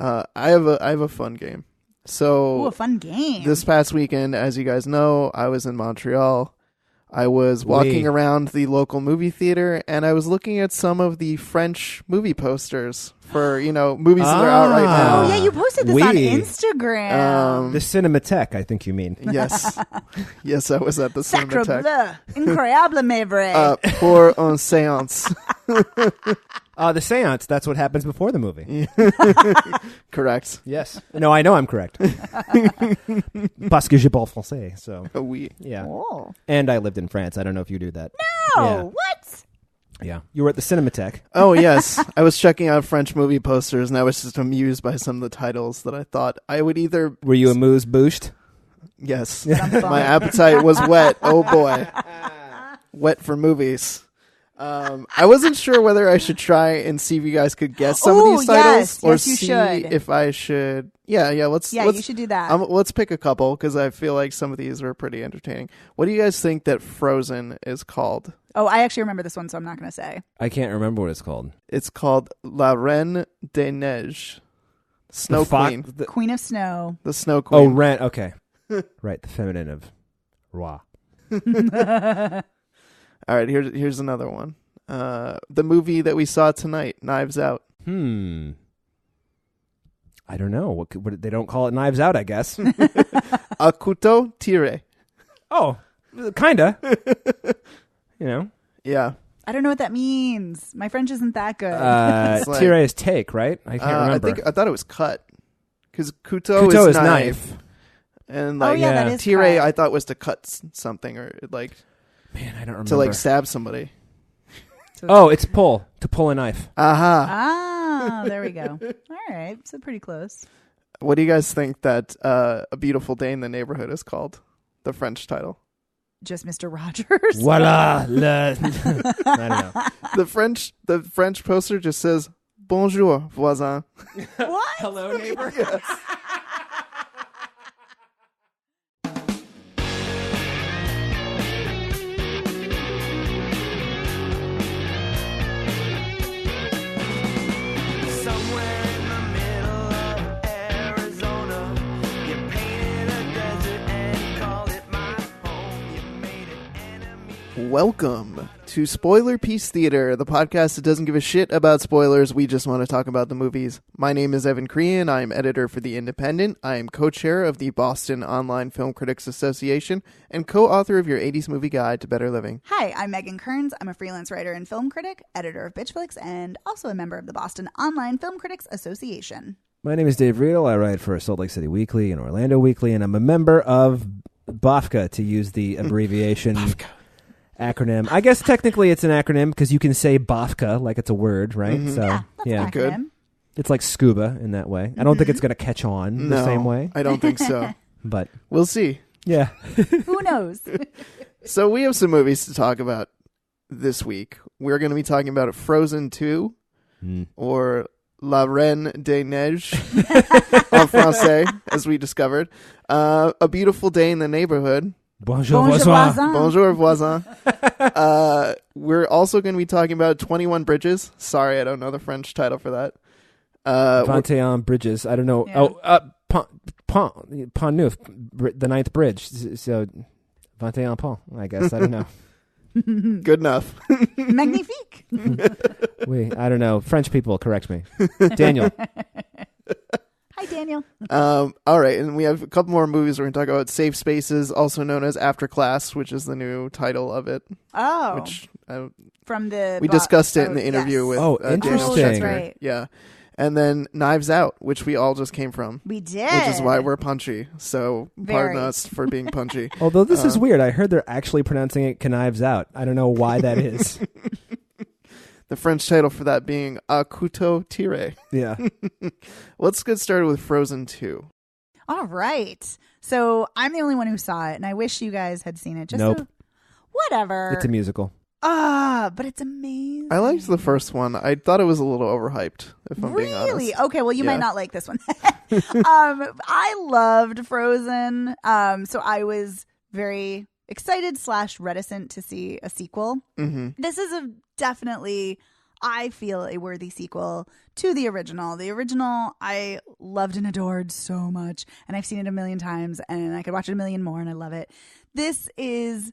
I have a fun game. So Ooh, a fun game. This past weekend, as you guys know, I was in Montreal. I was walking around the local movie theater, and I was looking at some of the French movie posters for, movies that are out right now. Oh, yeah, you posted this on Instagram. The Cinematheque, I think you mean. Yes. Yes, I was at the Sacre Cinematheque. bleu. Incroyable, mais vrai. Pour un séance. The seance, that's what happens before the movie. Correct. Yes. No, I know I'm correct. Parce que je parle français, so. Oui. Yeah. Oh. And I lived in France. I don't know if you do that. No, Yeah. what? Yeah. You were at the Cinematheque. Oh, yes. I was checking out French movie posters, and I was just amused by some of the titles that I thought I would either... Were you amuse-bouched? Yes. My appetite was wet. Oh, boy. Wet for movies. I wasn't sure whether I should try and see if you guys could guess some of these titles, or you see should. if I should. Yeah. Let's you should do that. Let's pick a couple because I feel like some of these are pretty entertaining. What do you guys think that Frozen is called? Oh, I actually remember this one, so I'm not going to say. I can't remember what it's called. It's called La Reine des Neiges, Snow Queen, Queen of Snow. the Snow Queen. Oh, Rent. Okay. Right. The feminine of Roi. All right, here's another one. The movie that we saw tonight, Knives Out. I don't know. What they don't call it Knives Out, I guess. A couteau tiré. Oh, kinda. Yeah. I don't know what that means. My French isn't that good. Tiré is take, right? I can't remember. I thought it was cut. Because couteau is knife. And that is tiré, cut. I thought was to cut something or like... Man, I don't remember. To like stab somebody. Oh, it's pull. To pull a knife. Aha. Ah, there we go. All right. So pretty close. What do you guys think that A Beautiful Day in the Neighborhood is called? The French title. Just Mr. Rogers. Voila. I don't know. The French poster just says, Bonjour, voisin. What? Hello, neighbor. Yes. Welcome to Spoiler Piece Theater, the podcast that doesn't give a shit about spoilers. We just want to talk about the movies. My name is Evan Crean. I'm editor for The Independent. I am co-chair of the Boston Online Film Critics Association and co-author of your 80s movie guide to better living. Hi, I'm Megan Kearns. I'm a freelance writer and film critic, editor of Bitchflix, and also a member of the Boston Online Film Critics Association. My name is Dave Riedel. I write for Salt Lake City Weekly and Orlando Weekly, and I'm a member of BAFCA, to use the abbreviation. BAFCA. Acronym. I guess technically it's an acronym because you can say BAFCA like it's a word, right? Mm-hmm. So That's an acronym. Good. It's like scuba in that way. I don't think it's going to catch on the same way. I don't think so. But we'll see. Yeah. Who knows? So we have some movies to talk about this week. We're going to be talking about Frozen 2 or La Reine des Neiges en français, as we discovered. A Beautiful Day in the Neighborhood. Bonjour, voisin. Bonjour, voisin. We're also going to be talking about 21 Bridges. Sorry, I don't know the French title for that. 21 Bridges. I don't know. Yeah. Pont Neuf, the ninth bridge. So, 21 Pont, I guess. I don't know. Good enough. Magnifique. Wait, I don't know. French people, correct me. Daniel. Hi, Daniel. All right, and we have a couple more movies we're going to talk about. Safe Spaces, also known as After Class, which is the new title of it. Oh. Which From the... we discussed it in the interview with interesting. Daniel That's Schechter. right. Yeah. And then Knives Out, which we all just came from. We did. Which is why we're punchy. So pardon Very. us for being punchy. Although this is weird. I heard they're actually pronouncing it Knives Out. I don't know why that is. The French title for that being A Couteau Tiré. Yeah. Let's get started with Frozen 2. All right. So I'm the only one who saw it, and I wish you guys had seen it. Just Nope. Whatever. It's a musical. But it's amazing. I liked the first one. I thought it was a little overhyped, if I'm being honest. Really? Okay, well, you Yeah. might not like this one. I loved Frozen. So I was very excited / reticent to see a sequel. Mm-hmm. This is definitely I feel a worthy sequel to the original. The original I loved and adored so much, and I've seen it a million times, and I could watch it a million more, and I love it. This is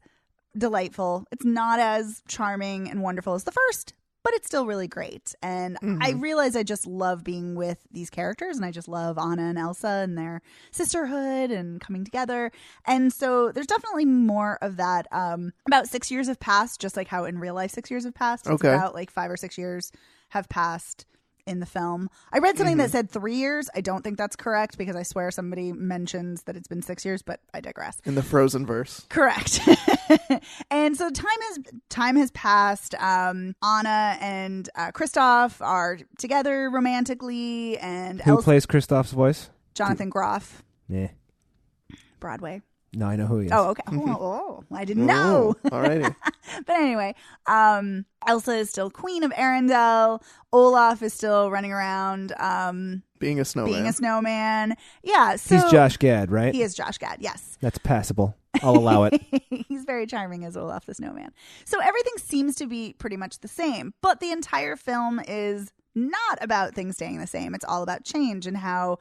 delightful. It's not as charming and wonderful as the first, but it's still really great. And I realize I just love being with these characters, and I just love Anna and Elsa and their sisterhood and coming together. And so there's definitely more of that. About 6 years have passed, just like how in real life 6 years have passed. It's about like 5 or 6 years have passed in the film. I read something that said 3 years. I don't think that's correct because I swear somebody mentions that it's been 6 years, but I digress. In the Frozen verse. Correct. And so time has passed. Anna and Kristoff are together romantically, and who plays Kristoff's voice? Jonathan Groff. Yeah. Broadway. No, I know who he is. Oh, okay. Oh, I didn't know. Alrighty. But anyway, Elsa is still queen of Arendelle. Olaf is still running around being a snowman. Yeah. So he's Josh Gad, right? He is Josh Gad, yes. That's passable. I'll allow it. He's very charming as Olaf the Snowman. So everything seems to be pretty much the same, but the entire film is not about things staying the same. It's all about change and how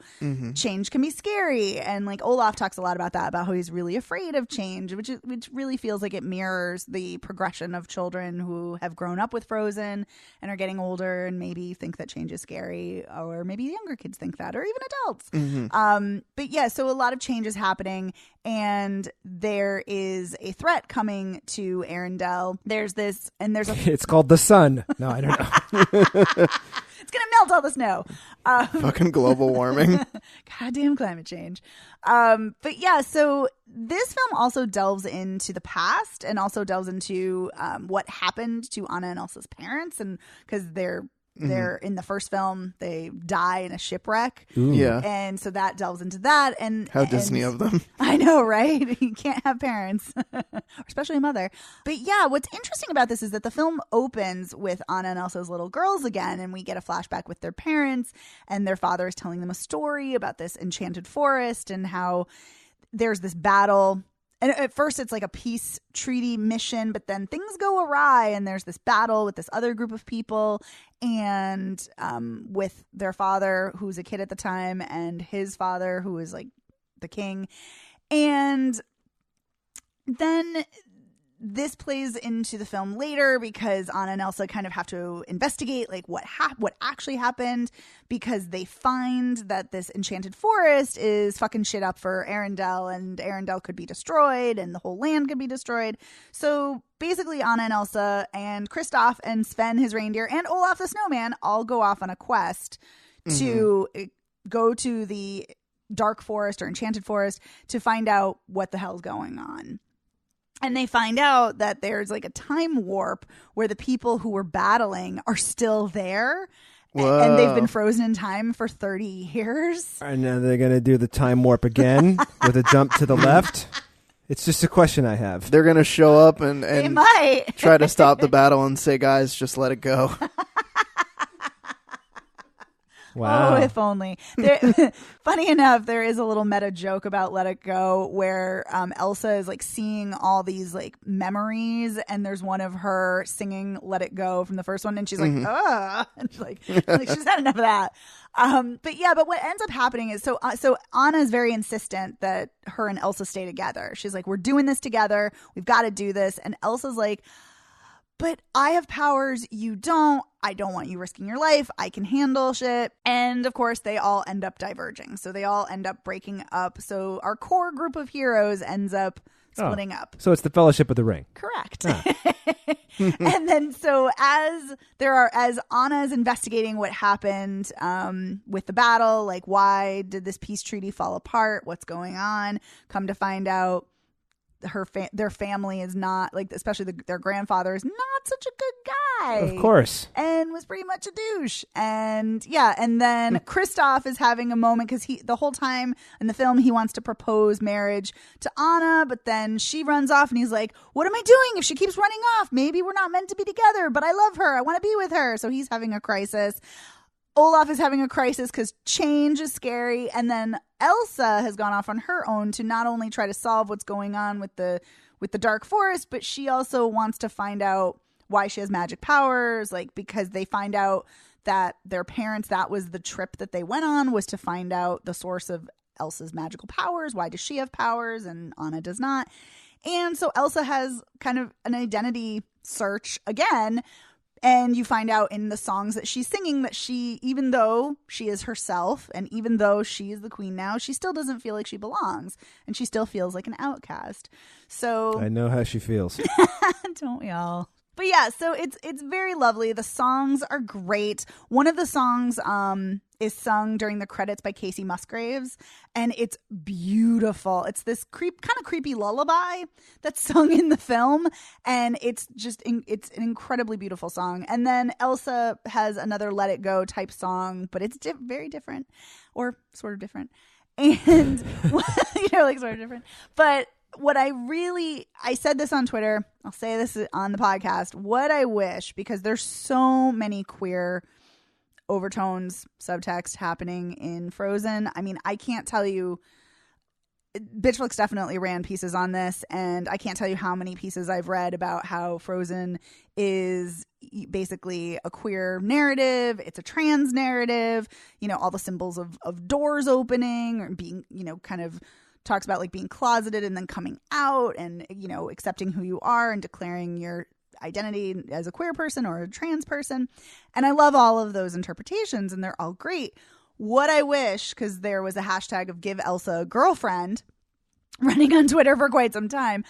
change can be scary. And like Olaf talks a lot about that, about how he's really afraid of change, which really feels like it mirrors the progression of children who have grown up with Frozen and are getting older and maybe think that change is scary, or maybe younger kids think that, or even adults. But yeah, so a lot of change is happening, and there is a threat coming to Arendelle. There's It's called the sun. No, I don't know. It's going to melt all the snow. Fucking global warming. Goddamn climate change. But yeah, so this film also delves into the past and also delves into what happened to Anna and Elsa's parents, and because they're in the first film, they die in a shipwreck. Ooh. Yeah. And so that delves into that. And how Disney of them. I know, right? You can't have parents, or especially a mother. But yeah, what's interesting about this is that the film opens with Anna and Elsa's little girls again, and we get a flashback with their parents, and their father is telling them a story about this enchanted forest and how there's this battle. And at first it's like a peace treaty mission, but then things go awry, and there's this battle with this other group of people, and with their father, who's a kid at the time, and his father, who is like the king. And then this plays into the film later because Anna and Elsa kind of have to investigate like what actually happened, because they find that this enchanted forest is fucking shit up for Arendelle, and Arendelle could be destroyed and the whole land could be destroyed. So basically Anna and Elsa and Kristoff and Sven, his reindeer, and Olaf the Snowman all go off on a quest to go to the dark forest or enchanted forest to find out what the hell's going on. And they find out that there's like a time warp where the people who were battling are still there. Whoa. And they've been frozen in time for 30 years. And now they're going to do the time warp again with a jump to the left. It's just a question I have. They're going to show up and They might try to stop the battle and say, guys, just let it go. Wow. Oh, if only. Funny enough, there is a little meta joke about Let It Go where Elsa is like seeing all these like memories, and there's one of her singing Let It Go from the first one, and she's like, ugh. And she's had enough of that. But what ends up happening is so Anna is very insistent that her and Elsa stay together. She's like, we're doing this together. We've got to do this. And Elsa's like, but I have powers, you don't. I don't want you risking your life. I can handle shit. And of course, they all end up diverging. So they all end up breaking up. So our core group of heroes ends up splitting up. So it's the Fellowship of the Ring. Correct. And then so as Anna is investigating what happened with the battle, like why did this peace treaty fall apart? What's going on? Come to find out, their family is not like, especially their grandfather is not such a good guy, of course, and was pretty much a douche. And yeah, and then Kristoff is having a moment because the whole time in the film he wants to propose marriage to Anna, but then she runs off, and he's like, "What am I doing? If she keeps running off, maybe we're not meant to be together. But I love her. I want to be with her." So he's having a crisis. Olaf is having a crisis because change is scary. And then Elsa has gone off on her own to not only try to solve what's going on with the dark forest, but she also wants to find out why she has magic powers, like because they find out that their parents, that was the trip that they went on, was to find out the source of Elsa's magical powers. Why does she have powers and Anna does not? And so Elsa has kind of an identity search again. And you find out in the songs that she's singing that she, even though she is herself and even though she is the queen now, she still doesn't feel like she belongs and she still feels like an outcast. So I know how she feels. Don't we all? But yeah, so it's very lovely. The songs are great. One of the songs is sung during the credits by Casey Musgraves, and it's beautiful. It's this kind of creepy lullaby that's sung in the film, and it's it's an incredibly beautiful song. And then Elsa has another Let It Go type song, but it's very different, or sort of different, and like sort of different, but. What I said this on Twitter, I'll say this on the podcast, what I wish, because there's so many queer overtones, subtext happening in Frozen. I mean, I can't tell you, Bitchflix definitely ran pieces on this, and I can't tell you how many pieces I've read about how Frozen is basically a queer narrative. It's a trans narrative, all the symbols of doors opening or being, kind of talks about like being closeted and then coming out and, accepting who you are and declaring your identity as a queer person or a trans person. And I love all of those interpretations and they're all great. What I wish, because there was a hashtag of Give Elsa a Girlfriend running on Twitter for quite some time.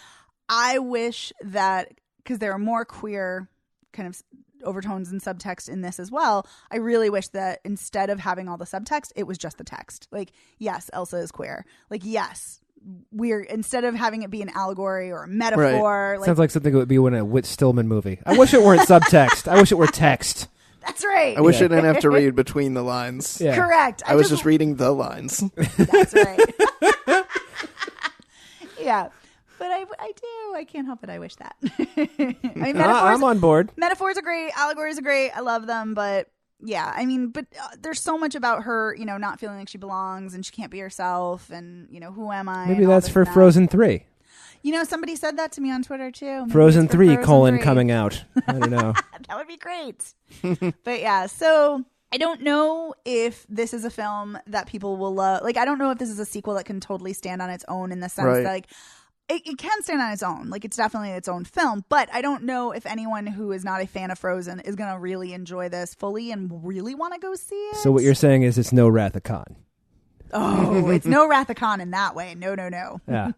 I wish that, because there are more queer kind of overtones and subtext in this as well, I really wish that instead of having all the subtext, it was just the text. Like, yes, Elsa is queer. Like, yes, instead of having it be an allegory or a metaphor. Right. Sounds like something that would be in a Whit Stillman movie. I wish it weren't subtext. I wish it were text. That's right. I wish I didn't have to read between the lines. Yeah. Correct. I was just reading the lines. That's right. Yeah. But I do. I can't help it. I wish that. I'm on board. Metaphors are great. Allegories are great. I love them. But yeah, but there's so much about her, not feeling like she belongs and she can't be herself. And, who am I? Maybe that's for Frozen 3. Somebody said that to me on Twitter, too. Maybe Frozen 3, Frozen 3. coming out. I don't know. That would be great. But yeah, so I don't know if this is a film that people will love. Like, I don't know if this is a sequel that can totally stand on its own in the sense that, like, it can stand on its own. Like, it's definitely its own film. But I don't know if anyone who is not a fan of Frozen is going to really enjoy this fully and really want to go see it. So what you're saying is it's no Wrath of Khan. Oh, it's no Wrath of Khan in that way. No. Yeah.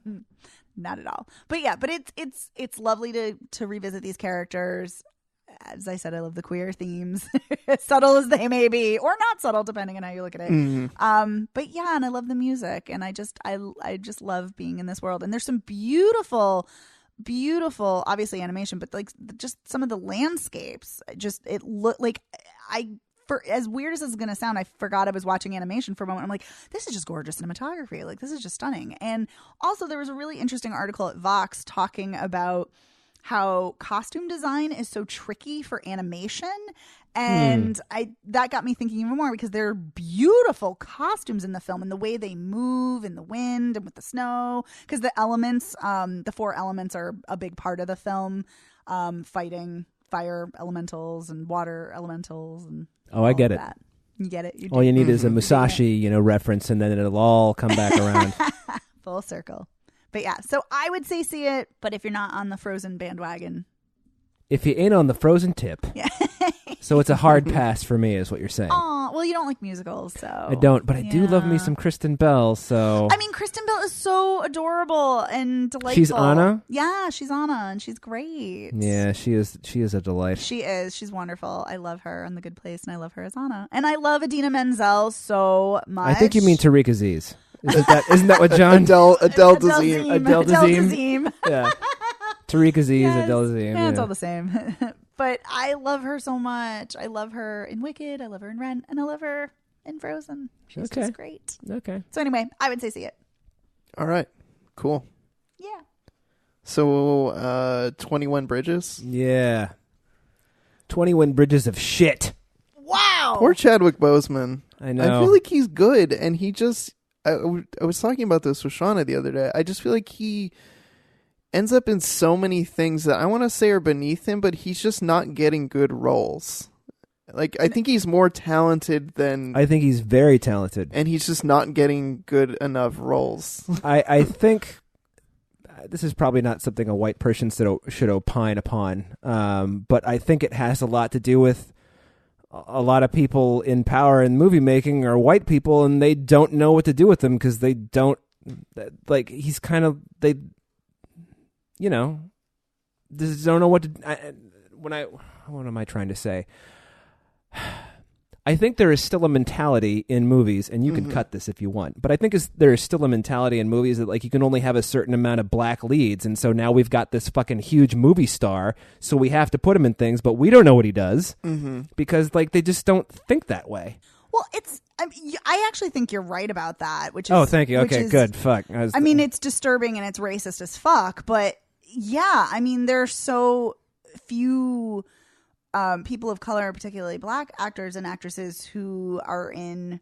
Not at all. But yeah, but it's lovely to revisit these characters. As I said, I love the queer themes, subtle as they may be, or not subtle, depending on how you look at it. Mm-hmm. But yeah, and I love the music, and I just love being in this world. And there's some beautiful, obviously animation, but like just some of the landscapes. It look like for as weird as this is going to sound, I forgot I was watching animation for a moment. I'm like, this is just gorgeous cinematography. Like, this is just stunning. And also, there was a really interesting article at Vox talking about how costume design is so tricky for animation. And that got me thinking even more, because there are beautiful costumes in the film and the way they move in the wind and with the snow, because the elements, the 4 elements are a big part of the film, fighting fire elementals and water elementals and I get it. That. You get it. All you need is a Musashi, reference, and then it'll all come back around. Full circle. But yeah, so I would say see it, but if you're not on the Frozen bandwagon. If you ain't on the Frozen tip. Yeah. So it's a hard pass for me, is what you're saying. Oh, well, you don't like musicals, so. I don't, but I do love me some Kristen Bell, so. I mean, Kristen Bell is so adorable and delightful. She's Anna? Yeah, she's Anna, and she's great. Yeah, she is a delight. She is. She's wonderful. I love her on The Good Place, and I love her as Anna. And I love Idina Menzel so much. I think you mean Tariq Aziz. Isn't that what John? Adele Dazeem. Adele Dazeem. Yeah. Tariq Aziz, yes. Adele Dazeem. Yeah, it's all the same. But I love her so much. I love her in Wicked. I love her in Rent. And I love her in Frozen. She's just great. Okay. So anyway, I would say see it. All right. Cool. Yeah. So 21 Bridges? Yeah. 21 Bridges of shit. Wow. Poor Chadwick Boseman. I know. I feel like he's good, and he just... I was talking about this with Shauna the other day. I just feel like he ends up in so many things that I want to say are beneath him, but he's just not getting good roles. Like, I think he's more talented than... I think he's very talented. And he's just not getting good enough roles. I think this is probably not something a white person should opine upon, but I think it has a lot to do with a lot of people in power in movie making are white people, and they don't know what to do with them because they don't... Like, he's kind of... They, you know, just don't know what to... What am I trying to say? I think there is still a mentality in movies, and you can cut this if you want, but I think there is still a mentality in movies that, like, you can only have a certain amount of black leads, and so now we've got this fucking huge movie star, so we have to put him in things, but we don't know what he does, because, like, they just don't think that way. Well, I actually think you're right about that, which is... Oh, thank you. Okay, good. Fuck. I mean, it's disturbing and it's racist as fuck, but yeah, I mean, there's so few... people of color, particularly black actors and actresses who are in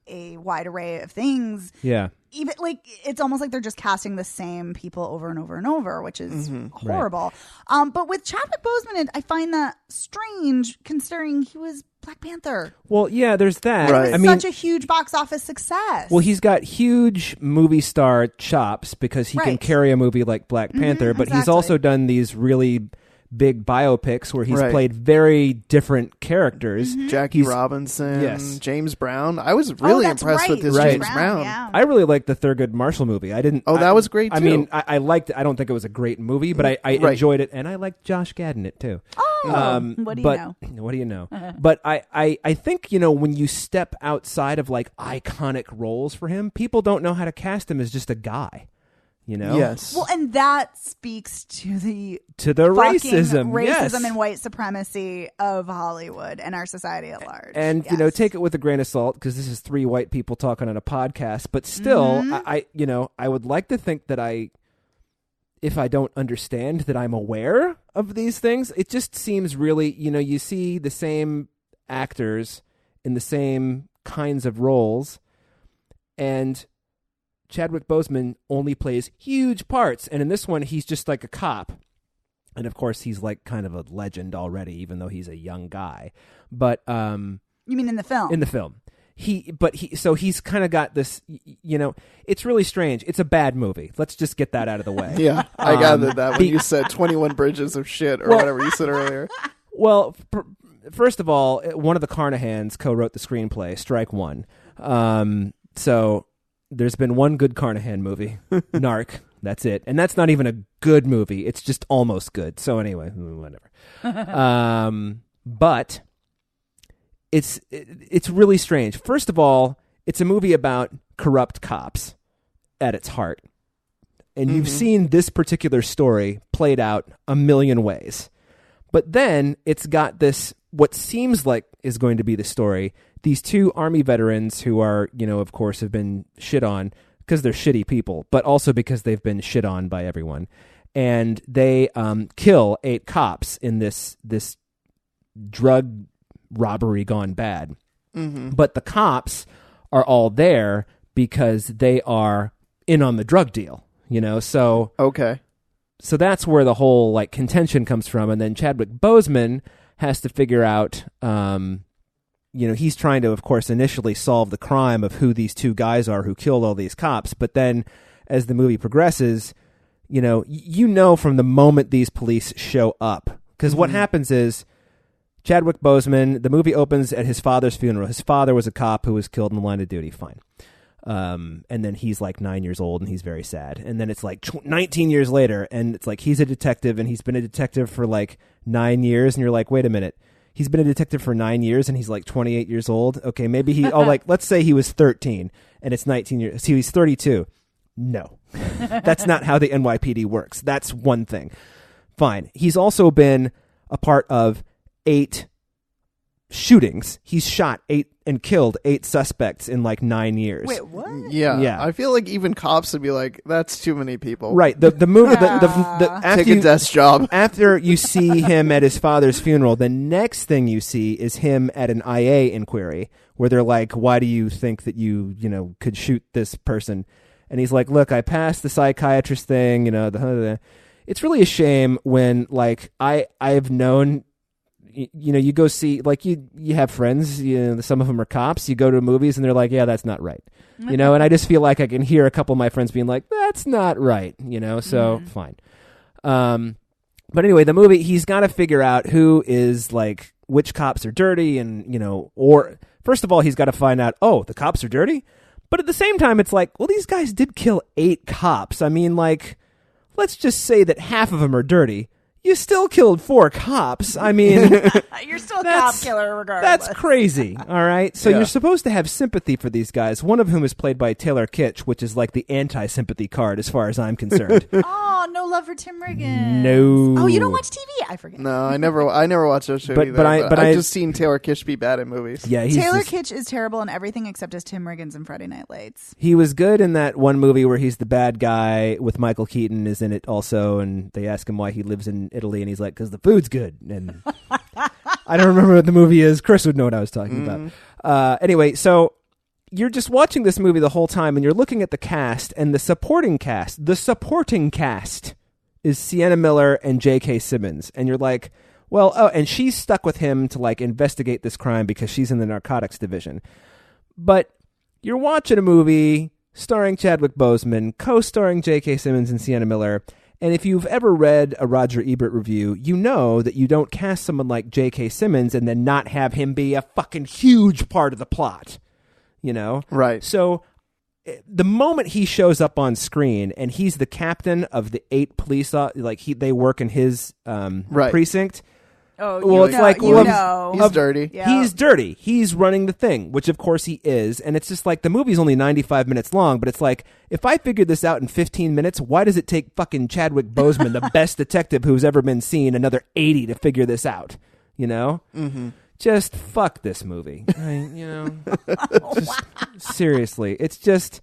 a wide array of things. Yeah. Even like it's almost like they're just casting the same people over and over and over, which is horrible. Right. But with Chadwick Boseman, I find that strange considering he was Black Panther. Well, yeah, there's that. Right. It was such a huge box office success. Well, he's got huge movie star chops because he can carry a movie like Black Panther, but he's also done these really big biopics where he's played very different characters. Jackie Robinson, James Brown. I was really impressed with his James Brown. Yeah. I really liked the Thurgood Marshall movie. That was great too. I mean, I liked it. I don't think it was a great movie, but I enjoyed it, and I liked Josh Gad in it too. What do you know? What do you know? But I think, you know, when you step outside of like iconic roles for him, people don't know how to cast him as just a guy. You know? Yes. Well, and that speaks to the racism and white supremacy of Hollywood and our society at large. And you know, take it with a grain of salt because this is three white people talking on a podcast. But still, I would like to think that if I don't understand, that I'm aware of these things. It just seems really, you know, you see the same actors in the same kinds of roles, and Chadwick Boseman only plays huge parts, and in this one he's just like a cop, and of course he's like kind of a legend already, even though he's a young guy. But you mean in the film? In the film, he's kind of got this. You know, it's really strange. It's a bad movie. Let's just get that out of the way. Yeah, I gathered that when you said 21 bridges of shit or whatever you said earlier. Well, first of all, one of the Carnahans co-wrote the screenplay. Strike one. So. There's been one good Carnahan movie, Narc. That's it, and that's not even a good movie. It's just almost good. So anyway, whatever. But it's really strange. First of all, it's a movie about corrupt cops at its heart, and you've seen this particular story played out a million ways. But then it's got this, what seems like is going to be the story. These two Army veterans who are, you know, of course, have been shit on because they're shitty people, but also because they've been shit on by everyone. And they kill 8 cops in this drug robbery gone bad. But the cops are all there because they are in on the drug deal, you know? So So that's where the whole like contention comes from. And then Chadwick Boseman has to figure out, you know, he's trying to, of course, initially solve the crime of who these two guys are who killed all these cops. But then as the movie progresses, you know, from the moment these police show up, because what happens is Chadwick Boseman, the movie opens at his father's funeral. His father was a cop who was killed in the line of duty. Fine. And then he's like 9 years old and he's very sad. And then it's like 19 years later and it's like he's a detective and he's been a detective for like 9 years. And you're like, wait a minute. He's been a detective for 9 years and he's like 28 years old. Okay, maybe let's say he was 13 and it's 19 years. So he's 32. No, that's not how the NYPD works. That's one thing. Fine. He's also been a part of 8 shootings. He's shot 8 and killed 8 suspects in like 9 years. Wait, what? Yeah. I feel like even cops would be like, that's too many people. Right. The movie, after take a desk job. After you see him at his father's funeral, the next thing you see is him at an IA inquiry where they're like, why do you think that you could shoot this person? And he's like, look, I passed the psychiatrist thing, it's really a shame when like I've known, you go see, like you have friends, some of them are cops, you go to movies and they're like, yeah, that's not right. And I just feel like I can hear a couple of my friends being like, that's not right, so fine. But anyway, the movie, he's got to figure out who is like, which cops are dirty and, or first of all, he's got to find out, oh, the cops are dirty. But at the same time, it's like, well, these guys did kill 8 cops. I mean, like, let's just say that half of them are dirty. You still killed 4 cops. I mean, you're still a cop killer regardless. That's crazy. All right. So you're supposed to have sympathy for these guys, one of whom is played by Taylor Kitsch, which is like the anti-sympathy card as far as I'm concerned. Oh, no love for Tim Riggins. No. Oh, you don't watch TV? I forget. No, I never watched those shows either. I've just seen Taylor Kitsch be bad in movies. Yeah, Taylor Kitsch is terrible in everything except as Tim Riggins in Friday Night Lights. He was good in that one movie where he's the bad guy with Michael Keaton is in it also, and they ask him why he lives in Italy, and he's like, because the food's good. And I don't remember what the movie is. Chris would know what I was talking about. Anyway, so you're just watching this movie the whole time, and you're looking at the cast and the supporting cast. The supporting cast is Sienna Miller and J.K. Simmons, and you're like, well, and she's stuck with him to like investigate this crime because she's in the narcotics division. But you're watching a movie starring Chadwick Boseman, co-starring J.K. Simmons and Sienna Miller. And if you've ever read a Roger Ebert review, you know that you don't cast someone like J.K. Simmons and then not have him be a fucking huge part of the plot, Right. So the moment he shows up on screen and he's the captain of the 8 police, they work in his precinct. Oh, well, it's like he's dirty. Yeah. He's dirty. He's running the thing, which of course he is. And it's just like the movie's only 95 minutes long, but it's like if I figured this out in 15 minutes, why does it take fucking Chadwick Boseman, the best detective who's ever been seen, another 80 to figure this out? Mm-hmm. Just fuck this movie. Seriously, it's just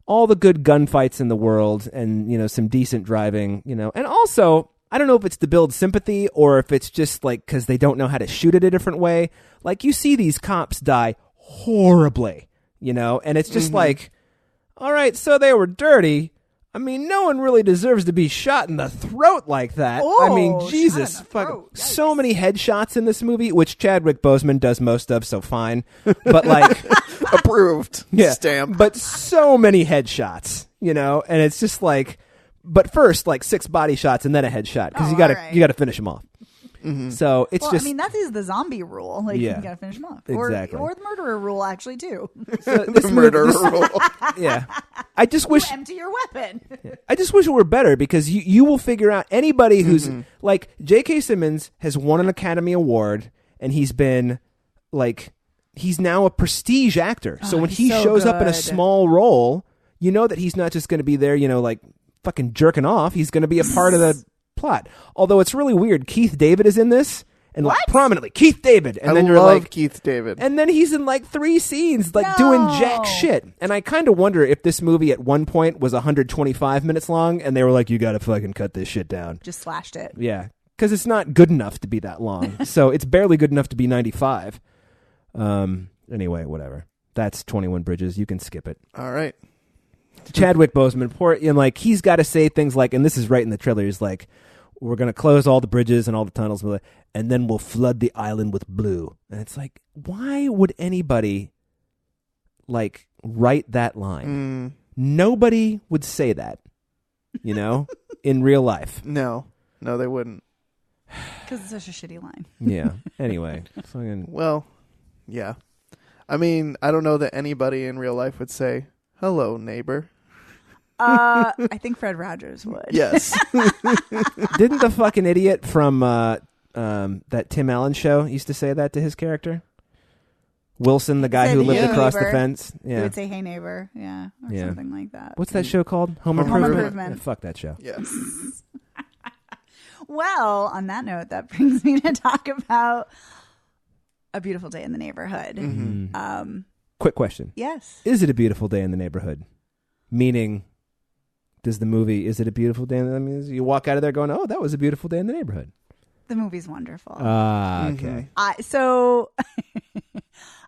all the good gunfights in the world, and some decent driving, and also. I don't know if it's to build sympathy or if it's just like because they don't know how to shoot it a different way. Like you see these cops die horribly, and it's just like, all right, so they were dirty. I mean, no one really deserves to be shot in the throat like that. Oh, I mean, Jesus, so many headshots in this movie, which Chadwick Boseman does most of, so fine. But like, approved, stamp. But so many headshots, and it's just like. But first, like 6 body shots and then a headshot because you got to finish them off. Mm-hmm. So it's just. I mean, that is the zombie rule. Like you got to finish them off. Exactly. Or the murderer rule, actually, too. So the murderer rule. Yeah. I just wish. You empty your weapon. I just wish it were better because you will figure out anybody who's like J.K. Simmons has won an Academy Award and he's been like he's now a prestige actor. So when he shows up in a small role, you know that he's not just going to be there, like. Fucking jerking off. He's going to be a part of the plot. Although it's really weird. Keith David is in this and like prominently Keith David. And then you're like Keith David. And then he's in like 3 scenes like doing jack shit. And I kind of wonder if this movie at one point was 125 minutes long and they were like, you got to fucking cut this shit down. Just slashed it. Yeah. Because it's not good enough to be that long. So it's barely good enough to be 95. Anyway, whatever. That's 21 Bridges. You can skip it. All right. Chadwick Boseman, he's got to say things like, and this is right in the trailer, he's like, we're going to close all the bridges and all the tunnels, and then we'll flood the island with blue. And it's like, why would anybody, like, write that line? Nobody would say that, in real life. No, they wouldn't. Because it's such a shitty line. Yeah. Anyway. Well, yeah. I mean, I don't know that anybody in real life would say, hello, neighbor. I think Fred Rogers would. Yes. Didn't the fucking idiot from that Tim Allen show used to say that to his character? Wilson, the guy who lived across the fence. Yeah. He would say, hey, neighbor. Yeah. Or something like that. What's that show called? Home Improvement? Yeah, fuck that show. Yes. Well, on that note, that brings me to talk about A Beautiful Day in the Neighborhood. Mm-hmm. Quick question. Yes. Is it a beautiful day in the neighborhood? Meaning, is it a beautiful day? I mean, you walk out of there going, oh, that was a beautiful day in the neighborhood. The movie's wonderful. Okay. So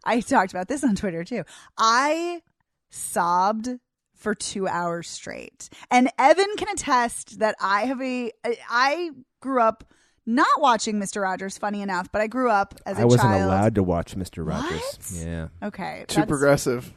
I talked about this on Twitter too. I sobbed for 2 hours straight. And Evan can attest that I grew up not watching Mr. Rogers, funny enough, but I grew up as a child. I wasn't allowed to watch Mr. Rogers. What? Yeah. Okay. Too progressive.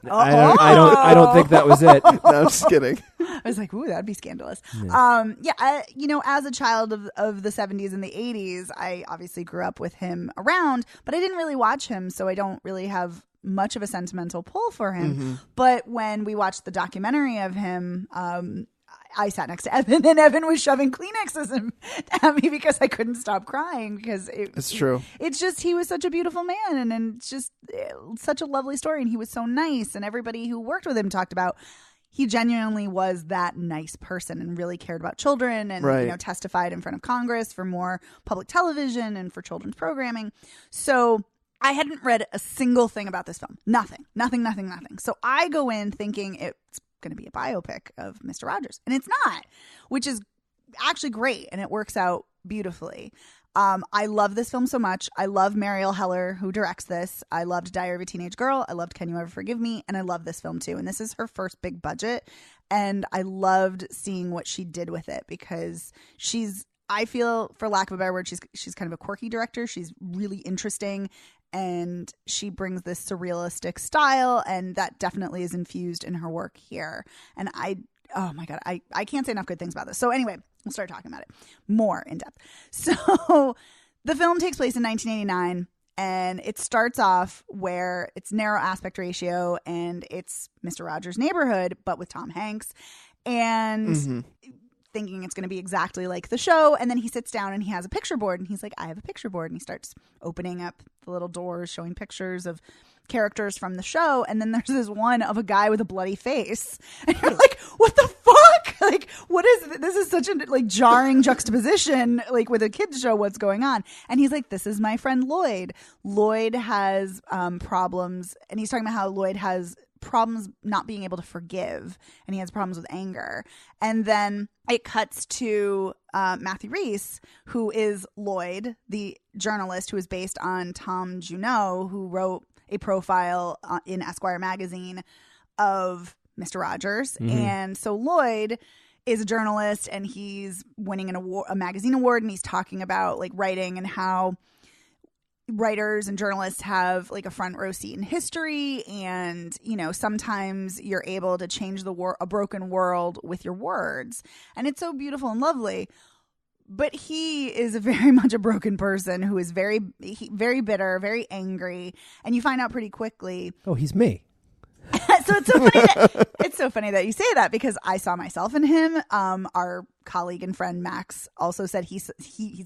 I don't think that was it. No, I'm just kidding. I was like, ooh, that'd be scandalous. Yeah. As a child of the 70s and the 80s, I obviously grew up with him around, but I didn't really watch him, so I don't really have much of a sentimental pull for him. Mm-hmm. But when we watched the documentary of him, I sat next to Evan, and Evan was shoving Kleenexes at me because I couldn't stop crying because it's true. It's just, he was such a beautiful man, and it's just such a lovely story, and he was so nice, and everybody who worked with him talked about he genuinely was that nice person and really cared about children and testified in front of Congress for more public television and for children's programming. So I hadn't read a single thing about this film. Nothing. So I go in thinking it's going to be a biopic of Mr. Rogers, and it's not, which is actually great, and it works out beautifully. I love this film so much. I love Mariel Heller, who directs this. I loved Diary of a Teenage Girl. I loved Can You Ever Forgive Me? And I love this film too. And this is her first big budget, and I loved seeing what she did with it because I feel, for lack of a better word, she's kind of a quirky director. She's really interesting, and she brings this surrealistic style, and that definitely is infused in her work here. And oh my God, I can't say enough good things about this. So anyway, we'll start talking about it more in depth. So the film takes place in 1989, and it starts off where it's narrow aspect ratio, and it's Mr. Rogers' Neighborhood, but with Tom Hanks. And thinking it's going to be exactly like the show. And then he sits down and he has a picture board, and he's like, I have a picture board. And he starts opening up the little doors, showing pictures of characters from the show. And then there's this one of a guy with a bloody face. And you're like, what the fuck? Like, what is this? Is such a jarring juxtaposition, with a kid's show, what's going on? And he's like, this is my friend Lloyd. Lloyd has problems. And he's talking about how Lloyd has problems not being able to forgive, and he has problems with anger. And then it cuts to Matthew Rhys, who is Lloyd, the journalist who is based on Tom Junot, who wrote a profile in Esquire magazine of Mr. Rogers. And so Lloyd is a journalist, and he's winning a magazine award, and he's talking about writing and how writers and journalists have a front row seat in history, and sometimes you're able to change a broken world with your words, and it's so beautiful and lovely. But he is very much a broken person who is very bitter, very angry, and you find out pretty quickly. Oh, he's me. So it's so funny that you say that, because I saw myself in him. Our colleague and friend Max also said he's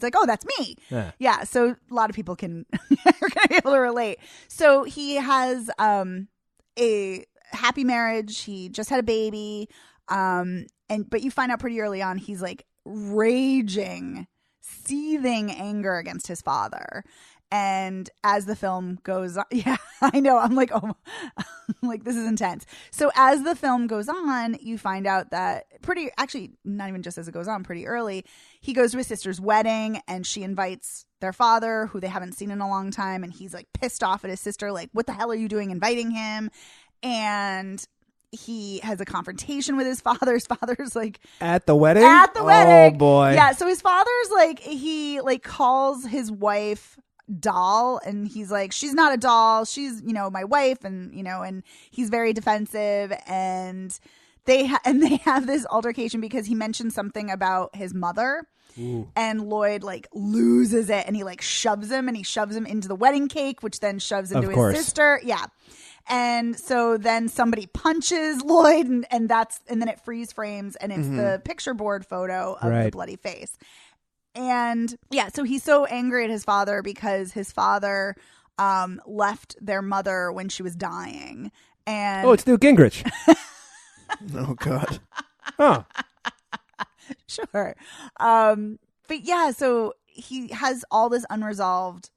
like, oh, that's me. Yeah. So a lot of people are going to be able to relate. So he has a happy marriage. He just had a baby. But you find out pretty early on he's raging, seething anger against his father. And as the film goes on, yeah, I know. I'm like, oh, this is intense. So as the film goes on, you find out that not even just as it goes on, pretty early, he goes to his sister's wedding, and she invites their father, who they haven't seen in a long time. And he's pissed off at his sister, what the hell are you doing inviting him? And he has a confrontation with his father. His father's at the wedding? At the wedding. Oh boy. Yeah. So his father's he calls his wife doll, and he's like, she's not a doll, she's my wife, and and he's very defensive, and they have this altercation because he mentioned something about his mother. Ooh. And Lloyd loses it, and he shoves him into the wedding cake, which then shoves into his sister. Yeah. And so then somebody punches Lloyd, and then it freeze frames, and it's the picture board photo of the bloody face. And yeah, so he's so angry at his father because his father left their mother when she was dying. And it's Newt Gingrich. Oh God. Huh. Sure. But yeah, so he has all this unresolved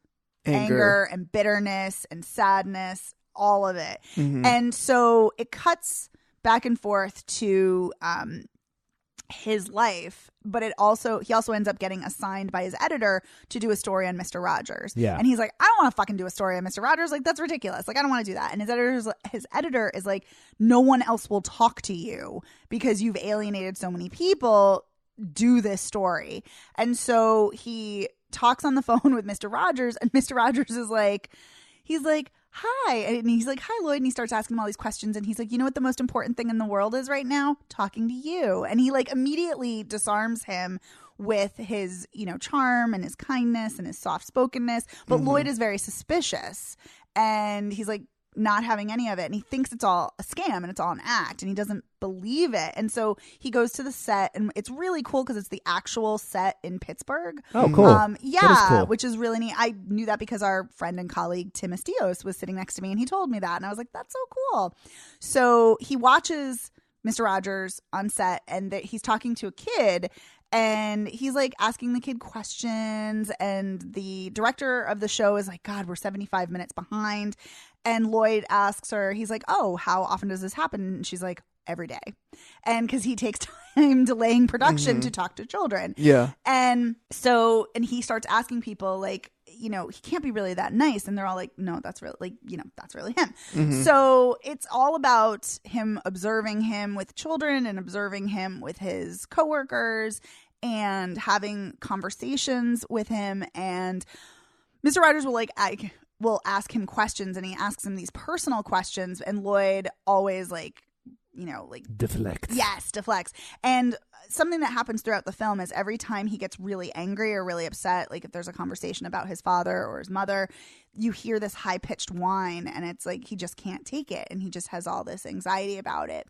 anger and bitterness and sadness, all of it. And so it cuts back and forth to his life, but he also ends up getting assigned by his editor to do a story on Mr. Rogers. Yeah. And he's like, I don't want to fucking do a story on Mr. Rogers. Like, that's ridiculous. Like, I don't want to do that. And his editor is like, no one else will talk to you because you've alienated so many people. Do this story. And so he talks on the phone with Mr. Rogers, and Mr. Rogers is like, he's like, hi. And he's like, hi, Lloyd. And he starts asking him all these questions. And he's like, you know what the most important thing in the world is right now? Talking to you. And he like immediately disarms him with his, you know, charm and his kindness and his soft spokenness. But Lloyd is very suspicious. And he's like not having any of it. And he thinks it's all a scam and it's all an act. And he doesn't believe it. And so he goes to the set, and it's really cool because it's the actual set in Pittsburgh. Oh, cool. Yeah, That is cool. which is really neat. I knew that because our friend and colleague Tim Estios was sitting next to me, and he told me that, and I was like, that's so cool. So he watches Mr. Rogers on set, and he's talking to a kid, and he's like asking the kid questions, and the director of the show is like, God, we're 75 minutes behind. And Lloyd asks her, he's like, oh, how often does this happen? And she's like, every day. And because he takes time delaying production to talk to children. Yeah. And he starts asking people like, you know, he can't be really that nice. And they're all like, no, that's really like, you know, that's really him. So it's all about him observing him with children and observing him with his coworkers and having conversations with him. And Mr. Rogers will ask him questions, and he asks him these personal questions, and Lloyd always like, you know, like deflects. Yes, deflects. And something that happens throughout the film is every time he gets really angry or really upset, like if there's a conversation about his father or his mother, you hear this high-pitched whine, and it's like he just can't take it, and he just has all this anxiety about it.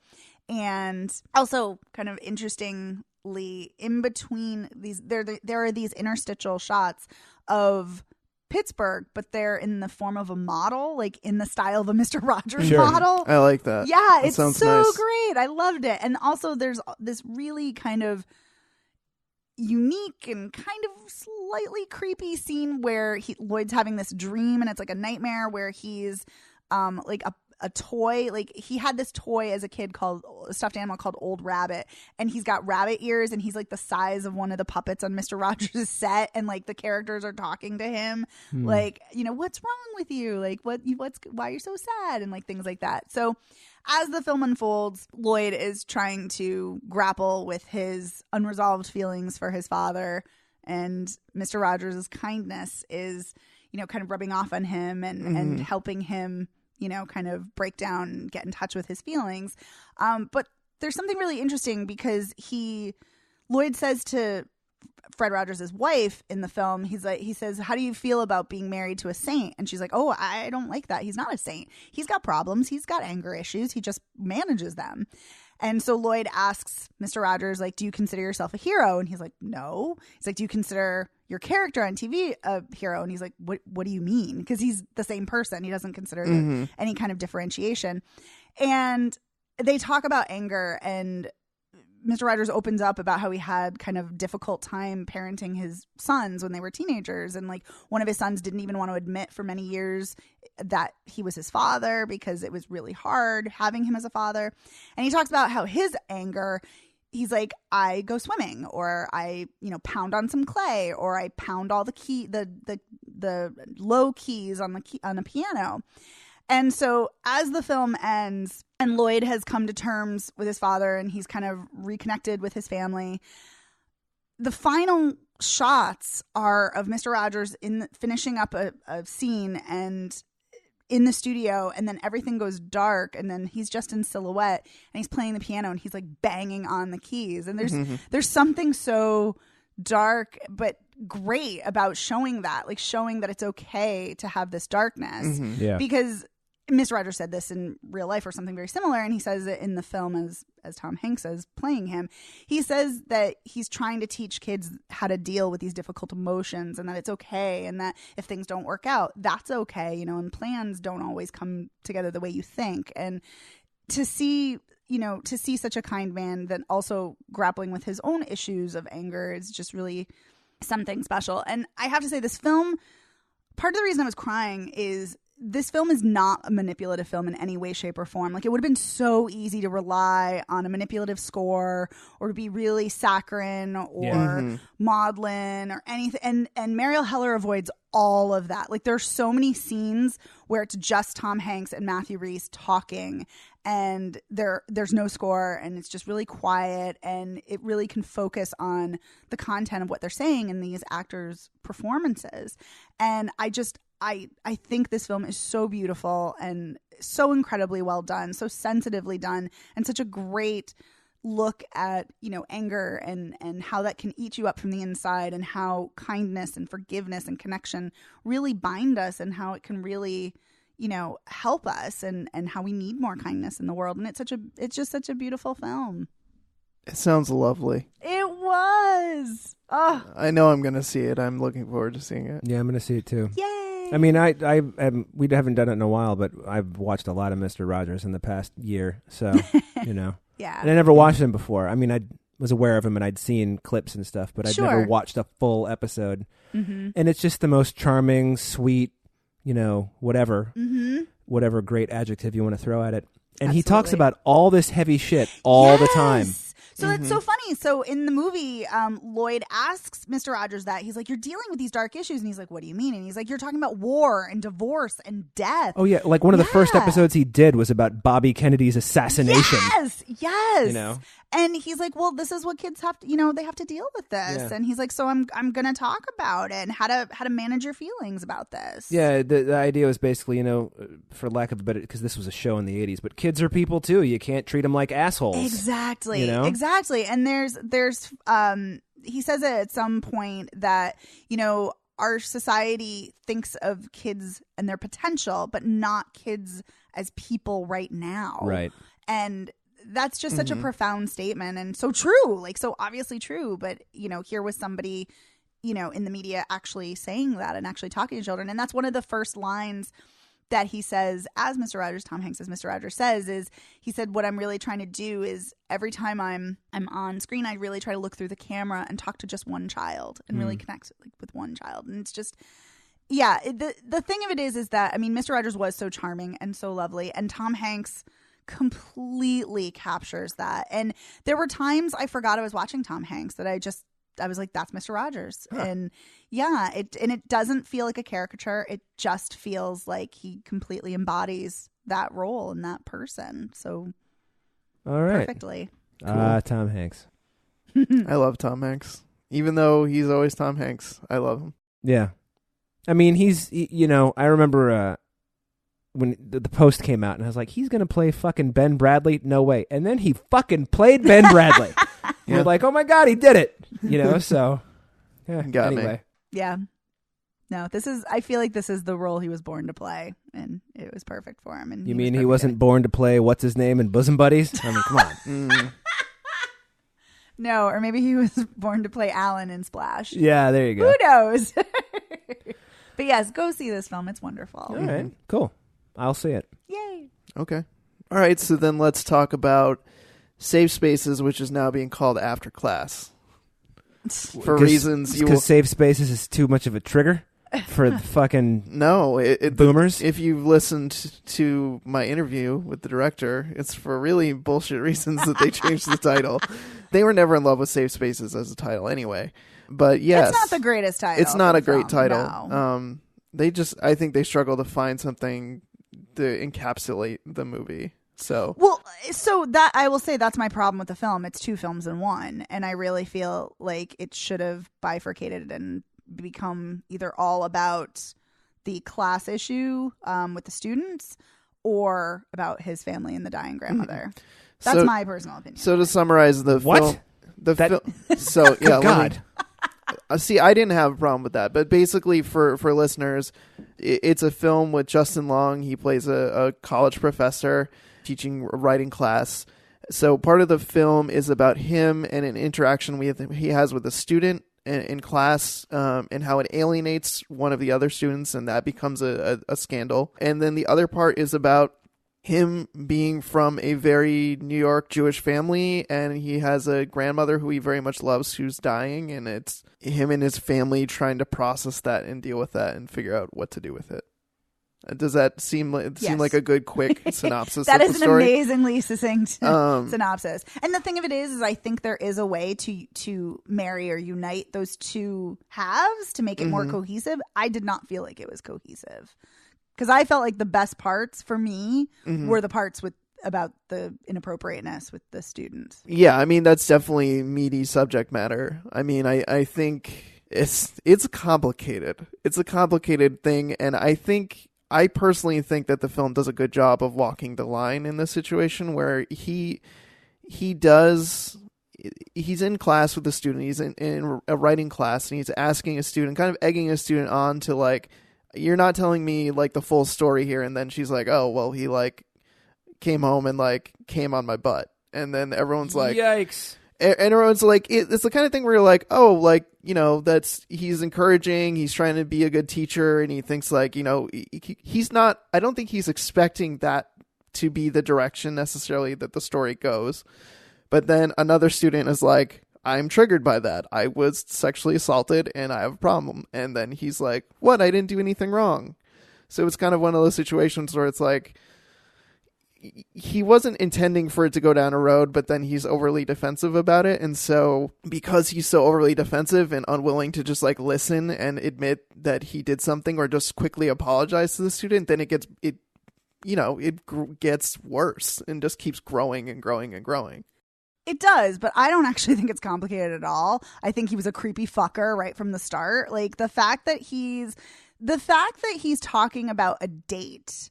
And also kind of interestingly, in between these, there are these interstitial shots of Pittsburgh, but they're in the form of a model, like in the style of a Mr. Rogers model. I like that. Yeah, That it's sounds so nice. great. I loved it. And also there's this really kind of unique and kind of slightly creepy scene where Lloyd's having this dream, and it's like a nightmare where he's like a toy. Like he had this toy as a kid called a stuffed animal called Old Rabbit, and he's got rabbit ears, and he's like the size of one of the puppets on Mr. Rogers' set, and like the characters are talking to him like, you know, what's wrong with you, like why you're so sad, and like things like that. So as the film unfolds, Lloyd is trying to grapple with his unresolved feelings for his father, and Mr. Rogers' kindness is, you know, kind of rubbing off on him and helping him, you know, kind of break down and get in touch with his feelings. But there's something really interesting because Lloyd says to Fred Rogers' wife in the film, he says, how do you feel about being married to a saint? And she's like, oh, I don't like that. He's not a saint. He's got problems. He's got anger issues. He just manages them. And so Lloyd asks Mr. Rogers, like, do you consider yourself a hero? And he's like, no. He's like, do you consider your character on TV a hero? And he's like, what do you mean? Because he's the same person. He doesn't consider any kind of differentiation. And they talk about anger, and Mr. Rogers opens up about how he had kind of difficult time parenting his sons when they were teenagers. And like one of his sons didn't even want to admit for many years that he was his father because it was really hard having him as a father. And he talks about how his anger, he's like, I go swimming, or I, you know, pound on some clay, or I pound all the low keys on the piano. And so as the film ends and Lloyd has come to terms with his father and he's kind of reconnected with his family, the final shots are of Mr. Rogers finishing up a scene and in the studio, and then everything goes dark, and then he's just in silhouette and he's playing the piano and he's like banging on the keys. And there's something so dark but great about showing that it's okay to have this darkness. Yeah. Because Mr. Rogers said this in real life or something very similar, and he says it in the film as Tom Hanks is playing him. He says that he's trying to teach kids how to deal with these difficult emotions, and that it's okay, and that if things don't work out, that's okay, you know, and plans don't always come together the way you think. And to see such a kind man that also grappling with his own issues of anger is just really something special. And I have to say, this film, part of the reason I was crying is this film is not a manipulative film in any way, shape, or form. Like, it would have been so easy to rely on a manipulative score or to be really saccharine or maudlin or anything. And Mariel Heller avoids all of that. Like, there's so many scenes where it's just Tom Hanks and Matthew Rhys talking, and there's no score, and it's just really quiet, and it really can focus on the content of what they're saying in these actors' performances. And I think this film is so beautiful and so incredibly well done, so sensitively done, and such a great look at, you know, anger and how that can eat you up from the inside, and how kindness and forgiveness and connection really bind us, and how it can really, you know, help us, and how we need more kindness in the world. And it's just such a beautiful film. It sounds lovely. It was. Oh. I know I'm going to see it. I'm looking forward to seeing it. Yeah, I'm going to see it too. Yay. I mean, we haven't done it in a while, but I've watched a lot of Mr. Rogers in the past year, so, you know. Yeah. And I never watched him before. I mean, I was aware of him and I'd seen clips and stuff, but I'd Sure. never watched a full episode. Mm-hmm. And it's just the most charming, sweet, you know, whatever great adjective you want to throw at it. And he talks about all this heavy shit all the time. So it's so funny. So in the movie, Lloyd asks Mr. Rogers that. He's like, you're dealing with these dark issues. And he's like, what do you mean? And he's like, you're talking about war and divorce and death. Oh, yeah. Like one of the first episodes he did was about Bobby Kennedy's assassination. Yes. You know? And he's like, well, this is what kids have to, you know, they have to deal with this. Yeah. And he's like, so I'm going to talk about it and how to manage your feelings about this. Yeah, the idea was basically, you know, for lack of a better, because this was a show in the 80s, but kids are people too. You can't treat them like assholes. Exactly. You know? Exactly. And there's he says it at some point that, you know, our society thinks of kids and their potential, but not kids as people right now. Right. And that's just such a profound statement, and so true, like so obviously true. But, you know, here was somebody, you know, in the media actually saying that and actually talking to children. And that's one of the first lines that he says as Mr. Rogers, Tom Hanks as Mr. Rogers says, is he said, what I'm really trying to do is every time I'm on screen, I really try to look through the camera and talk to just one child and really connect with one child. And it's just, yeah, the thing of it is that, I mean, Mr. Rogers was so charming and so lovely, and Tom Hanks completely captures that. And there were times I forgot I was watching Tom Hanks, that I was like, that's Mr. Rogers. And yeah, it doesn't feel like a caricature. It just feels like he completely embodies that role and that person. So all right. Perfectly. Tom Hanks. I love Tom Hanks. Even though he's always Tom Hanks, I love him. Yeah. I mean, you know, I remember when the Post came out, and I was like, he's going to play fucking Ben Bradley? No way. And then he fucking played Ben Bradley. You're like, oh my God, he did it. You know, so yeah. Got anyway. me. Yeah. No, I feel like this is the role he was born to play, and it was perfect for him. And you mean he wasn't born to play what's his name in Bosom Buddies? I mean, come on. No, or maybe he was born to play Alan in Splash. Yeah, there you go. Who knows? But yes, go see this film. It's wonderful. All right, cool. I'll see it. Yay. Okay. All right, so then let's talk about Safe Spaces, which is now being called After Class. For reasons you will... Because Safe Spaces is too much of a trigger for the fucking boomers? If you've listened to my interview with the director, it's for really bullshit reasons that they changed the title. They were never in love with Safe Spaces as a title anyway. But yes. It's not the greatest title. It's not a great title. No. I think they struggle to find something to encapsulate the movie. So that I will say that's my problem with the film. It's two films in one, and I really feel like it should have bifurcated and become either all about the class issue with the students or about his family and the dying grandmother. That's my personal opinion. So to summarize the film, so yeah, God. See, I didn't have a problem with that, but basically for listeners, it's a film with Justin Long. He plays a college professor teaching a writing class. So part of the film is about him and an interaction he has with a student in class, and how it alienates one of the other students, and that becomes a scandal. And then the other part is about him being from a very New York Jewish family, and he has a grandmother who he very much loves who's dying, and it's him and his family trying to process that and deal with that and figure out what to do with it. Does that seem like a good quick synopsis? That of is the an story? amazingly succinct synopsis. And the thing of it is I think there is a way to marry or unite those two halves to make it more cohesive. I did not feel like it was cohesive because I felt like the best parts for me were the parts about the inappropriateness with the students. Yeah, I mean, that's definitely meaty subject matter. I mean, I think it's complicated. It's a complicated thing, and I personally think that the film does a good job of walking the line in this situation where he's in class with a student. He's in a writing class, and he's asking a student, kind of egging a student on to like, you're not telling me like the full story here. And then she's like, oh, well, he like came home and like came on my butt. And then everyone's like, yikes. And everyone's like, it's the kind of thing where you're like, oh, like, you know, he's encouraging, he's trying to be a good teacher, and he thinks like, you know, he's not, I don't think he's expecting that to be the direction necessarily that the story goes. But then another student is like, I'm triggered by that. I was sexually assaulted and I have a problem. And then he's like, what? I didn't do anything wrong. So it's kind of one of those situations where it's like, he wasn't intending for it to go down a road, but then he's overly defensive about it. And so because he's so overly defensive and unwilling to just like listen and admit that he did something or just quickly apologize to the student, then it gets worse and just keeps growing and growing and growing. It does, but I don't actually think it's complicated at all. I think he was a creepy fucker right from the start. Like the fact that he's talking about a date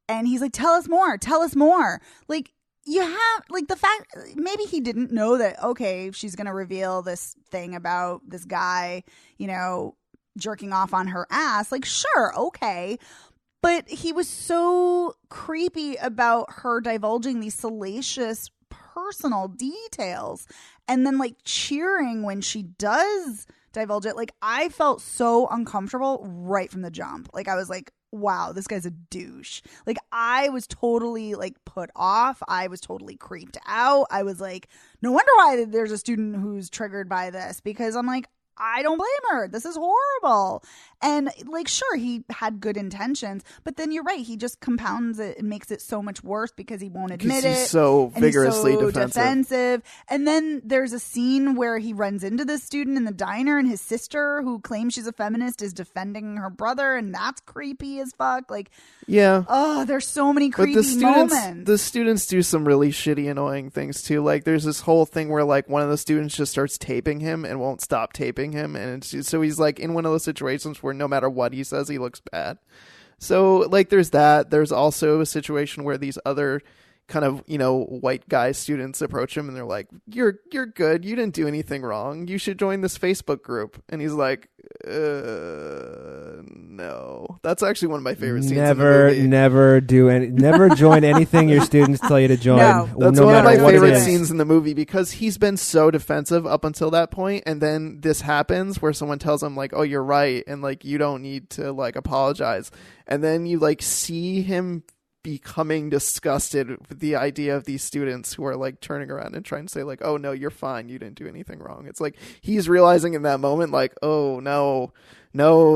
and he's like, tell us more. Like you have like the fact maybe he didn't know that, okay, she's going to reveal this thing about this guy, you know, jerking off on her ass. Like, sure. Okay. But he was so creepy about her divulging these salacious personal details and then like cheering when she does divulge it. Like I felt so uncomfortable right from the jump. Like I was like, wow, this guy's a douche. Like I was totally like put off. I was totally creeped out. I was like, no wonder why there's a student who's triggered by this, because I'm like, I don't blame her. This is horrible. And like, sure, he had good intentions, but then you're right. He just compounds it and makes it so much worse because he won't admit it. He's so vigorously he's so defensive. And then there's a scene where he runs into this student in the diner and his sister, who claims she's a feminist, is defending her brother. And that's creepy as fuck. Like, yeah. Oh, there's so many creepy moments. The students do some really shitty, annoying things too. Like there's this whole thing where like one of the students just starts taping him and won't stop taping him, and so he's like in one of those situations where no matter what he says, he looks bad. So like there's that. There's also a situation where these other kind of, you know, white guy students approach him and they're like, you're good, you didn't do anything wrong, you should join this Facebook group. And he's like, no. That's actually one of my favorite scenes in the movie. Never join anything your students tell you to join. No. That's one of my favorite scenes in the movie, because he's been so defensive up until that point, and then this happens where someone tells him like, oh, you're right, and like you don't need to like apologize, and then you like see him becoming disgusted with the idea of these students who are like turning around and trying to say like, oh no, you're fine, you didn't do anything wrong. It's like he's realizing in that moment like, oh no,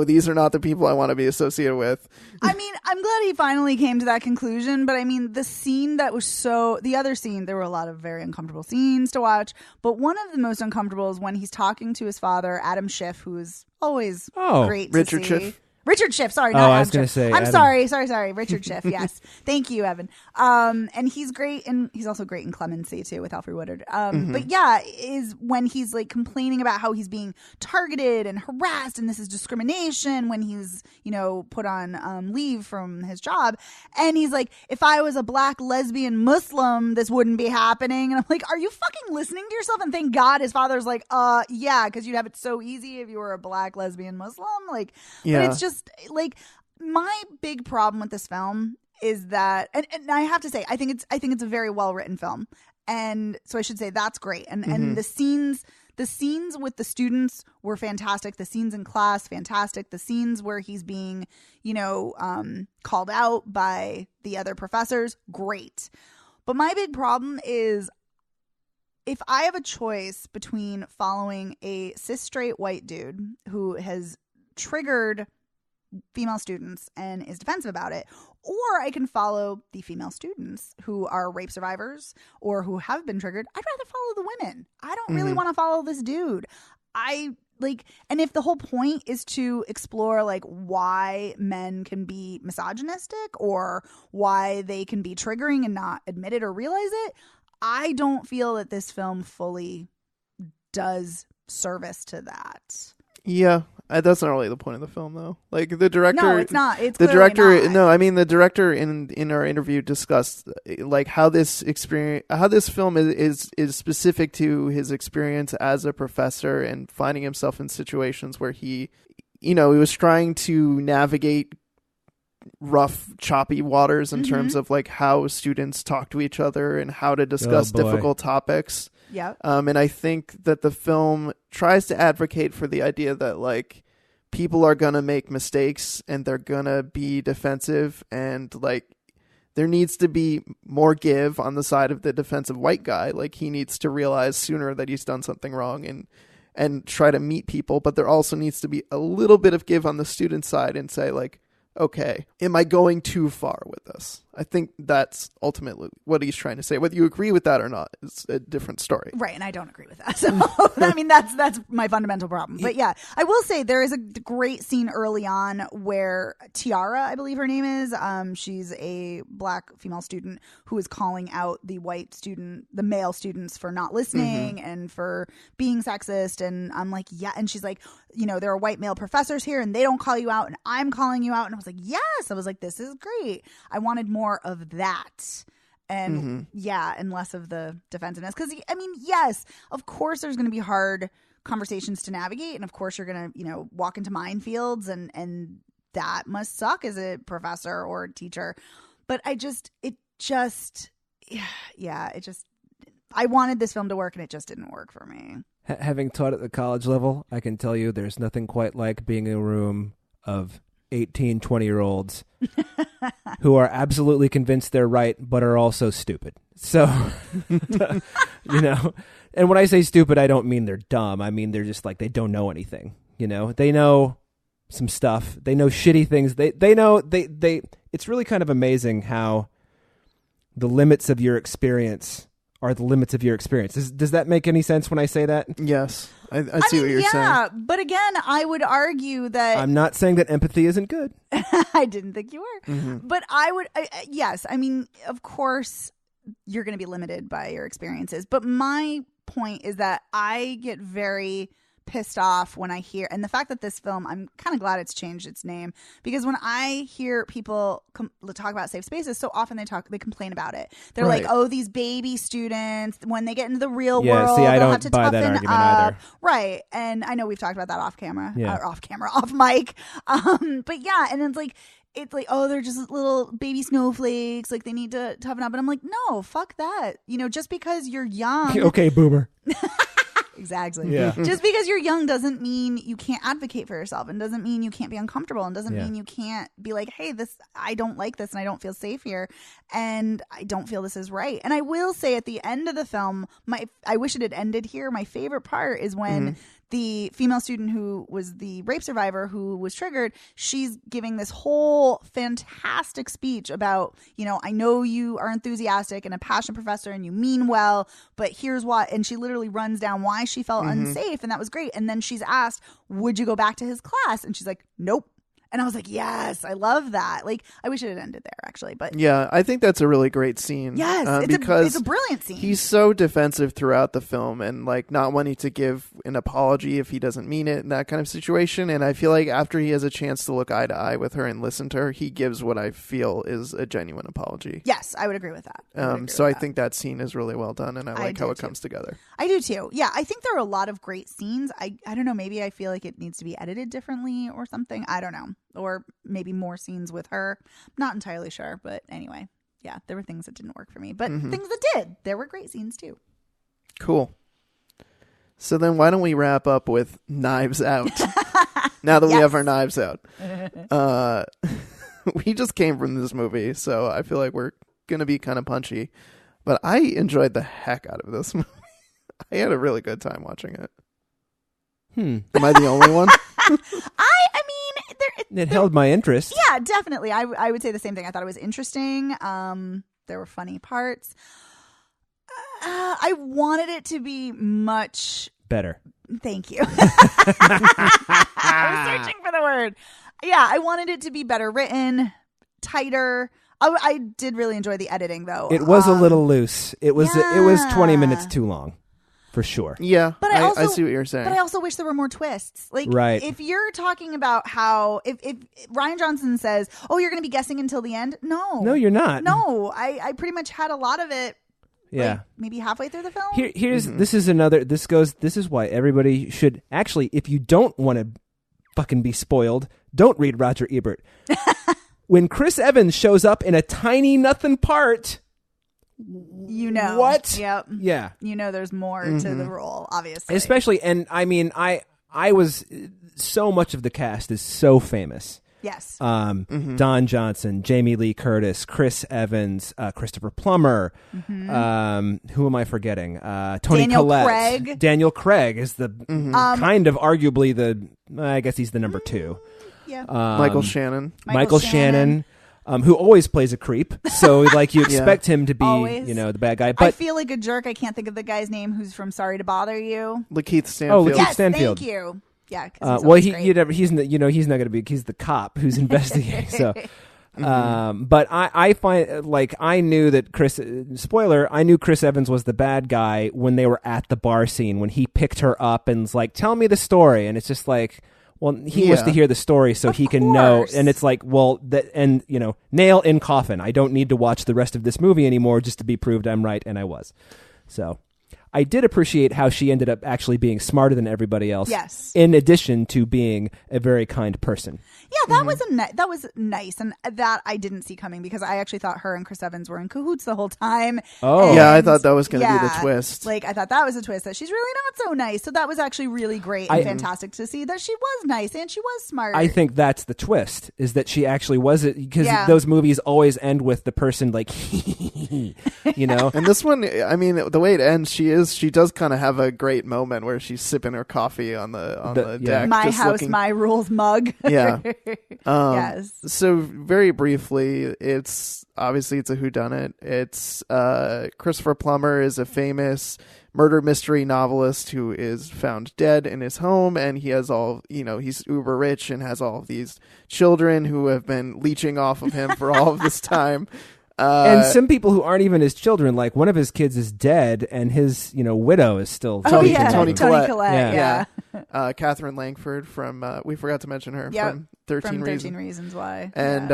these are not the people I want to be associated with. I mean, I'm glad he finally came to that conclusion, but I mean, the scene that was the other scene, there were a lot of very uncomfortable scenes to watch, but one of the most uncomfortable is when he's talking to his father, Adam Schiff, who is always great to Richard see. Schiff. Richard Schiff, sorry, not Adam I was going to say I'm Adam. sorry. Richard Schiff, yes. Thank you, Evan. And he's great, and he's also great in Clemency, too, with Alfred Woodard. But yeah, is when he's like complaining about how he's being targeted and harassed, and this is discrimination when he's, you know, put on leave from his job. And he's like, if I was a black lesbian Muslim, this wouldn't be happening. And I'm like, are you fucking listening to yourself? And thank God his father's like, yeah, because you'd have it so easy if you were a black lesbian Muslim. Like, yeah. But it's just like my big problem with this film is that, and I have to say, I think it's a very well written film, and so I should say that's great. And the scenes with the students were fantastic. The scenes in class, fantastic. The scenes where he's being, you know, called out by the other professors, great. But my big problem is, if I have a choice between following a cis straight white dude who has triggered female students and is defensive about it, or I can follow the female students who are rape survivors or who have been triggered. I'd rather follow the women. I don't really want to follow this dude. And if the whole point is to explore like why men can be misogynistic or why they can be triggering and not admit it or realize it, I don't feel that this film fully does service to that. Yeah, that's not really the point of the film, though. Like the director, no, it's not. It's the director. not. No, I mean the director in our interview discussed like how this film is specific to his experience as a professor and finding himself in situations where he was trying to navigate rough, choppy waters in terms of like how students talk to each other and how to discuss difficult topics. Yeah. And I think that the film tries to advocate for the idea that like people are going to make mistakes and they're going to be defensive, and like there needs to be more give on the side of the defensive white guy. Like he needs to realize sooner that he's done something wrong and try to meet people. But there also needs to be a little bit of give on the student side and say like, okay, am I going too far with this? I think that's ultimately what he's trying to say. Whether you agree with that or not is a different story. Right, and I don't agree with that. So, I mean, that's my fundamental problem. But yeah, I will say there is a great scene early on where Tiara, I believe her name is, she's a black female student who is calling out the male students for not listening and for being sexist. And I'm like, yeah. And she's like, there are white male professors here and they don't call you out and I'm calling you out. And I was like, yes. I was like, this is great. I wanted more of that. And and less of the defensiveness. Because, I mean, yes, of course there's going to be hard conversations to navigate. And of course you're going to, walk into minefields and that must suck as a professor or a teacher. But I wanted this film to work and it just didn't work for me. Having taught at the college level, I can tell you there's nothing quite like being in a room of 18, 20-year-olds who are absolutely convinced they're right, but are also stupid. So, and when I say stupid, I don't mean they're dumb. I mean, they're just like, they don't know anything. They know some stuff. They know shitty things. They know, it's really kind of amazing how the limits of your experience are the limits of your experience. Does that make any sense when I say that? Yes. I see what you're saying. Yeah, but again, I would argue that... I'm not saying that empathy isn't good. I didn't think you were. But yes, I mean, of course, you're going to be limited by your experiences. But my point is that I get very pissed off when I hear, and the fact that this film, I'm kind of glad it's changed its name, because when I hear people talk about safe spaces, so often they complain about it. They're like, oh, these baby students, when they get into the real world, see, I they'll don't have to buy that toughen argument up. either. Right. And I know we've talked about that off camera, Yeah. off mic. But yeah, and it's like, oh, they're just little baby snowflakes. Like they need to toughen up. And I'm like, no, fuck that. Just because you're young. Okay, boomer. Exactly. Yeah. Just because you're young doesn't mean you can't advocate for yourself, and doesn't mean you can't be uncomfortable, and doesn't mean you can't be like, hey, I don't like this and I don't feel safe here and I don't feel this is right. And I will say at the end of the film, I wish it had ended here. My favorite part is when the female student who was the rape survivor who was triggered, she's giving this whole fantastic speech about, I know you are enthusiastic and a passionate professor and you mean well, but here's why. And she literally runs down why she felt unsafe. And that was great. And then she's asked, would you go back to his class? And she's like, nope. And I was like, yes, I love that. Like, I wish it had ended there, actually. But yeah, I think that's a really great scene. Yes, it's a brilliant scene. He's so defensive throughout the film and like not wanting to give an apology if he doesn't mean it in that kind of situation. And I feel like after he has a chance to look eye to eye with her and listen to her, he gives what I feel is a genuine apology. Yes, I would agree with that. I think that scene is really well done, and I like how it comes together. I do too. Yeah, I think there are a lot of great scenes. I don't know, maybe I feel like it needs to be edited differently or something. I don't know. Or maybe more scenes with her. I'm not entirely sure. But anyway, yeah, there were things that didn't work for me. But things that did. There were great scenes too. Cool. So then why don't we wrap up with Knives Out? Now that we have our knives out. We just came from this movie, so I feel like we're going to be kind of punchy. But I enjoyed the heck out of this movie. I had a really good time watching it. Am I the only one? I mean, It held my interest. Yeah, definitely. I would say the same thing. I thought it was interesting. There were funny parts. I wanted it to be much better. Thank you. I was searching for the word. Yeah, I wanted it to be better written, tighter. I did really enjoy the editing, though. It was a little loose. It was 20 minutes too long, for sure. Yeah, but I see what you're saying. But I also wish there were more twists. Like, right. If you're talking about how if Ryan Johnson says, "Oh, you're going to be guessing until the end," no, you're not. No, I pretty much had a lot of it. Yeah, like, maybe halfway through the film. This is why everybody should actually, if you don't want to fucking be spoiled, don't read Roger Ebert. When Chris Evans shows up in a tiny nothing part, what? Yep. Yeah. There's more to the role, obviously. Especially, and I mean, I was so much of the cast is so famous. Yes. Don Johnson, Jamie Lee Curtis, Chris Evans, Christopher Plummer. Who am I forgetting? Toni Collette. Craig. Daniel Craig is the kind of arguably I guess he's the number 2. Yeah. Michael Shannon. Michael Shannon. Who always plays a creep, so like you expect him to be, always. the bad guy. But I feel like a jerk. I can't think of the guy's name who's from Sorry to Bother You. Lakeith Stanfield. Oh, Lakeith Yes, Stanfield. thank you. Yeah. Well, he's not going to be. He's the cop who's investigating. So, but I find like I knew that I knew Chris Evans was the bad guy when they were at the bar scene when he picked her up and was like, "Tell me the story," and it's just like. Well, he wants to hear the story so he can know. And it's like, well, nail in coffin. I don't need to watch the rest of this movie anymore just to be proved I'm right, and I was. So I did appreciate how she ended up actually being smarter than everybody else. Yes. In addition to being a very kind person. Yeah, that was nice, and that I didn't see coming because I actually thought her and Chris Evans were in cahoots the whole time. Oh, yeah, I thought that was going to be the twist. Like I thought that was a twist that she's really not so nice. So that was actually really great and fantastic to see that she was nice and she was smart. I think that's the twist is that she actually was it because those movies always end with the person like, And this one, I mean, the way it ends, she does kind of have a great moment where she's sipping her coffee on the deck. My house, my rules mug. Yeah. Yes. So very briefly, it's a whodunit. It's Christopher Plummer is a famous murder mystery novelist who is found dead in his home, and he has he's uber rich and has all of these children who have been leeching off of him for all of this time. And some people who aren't even his children, like one of his kids is dead, and his widow is still Toni Collette. Yeah. Catherine Langford from we forgot to mention her from 13 Reasons Why. And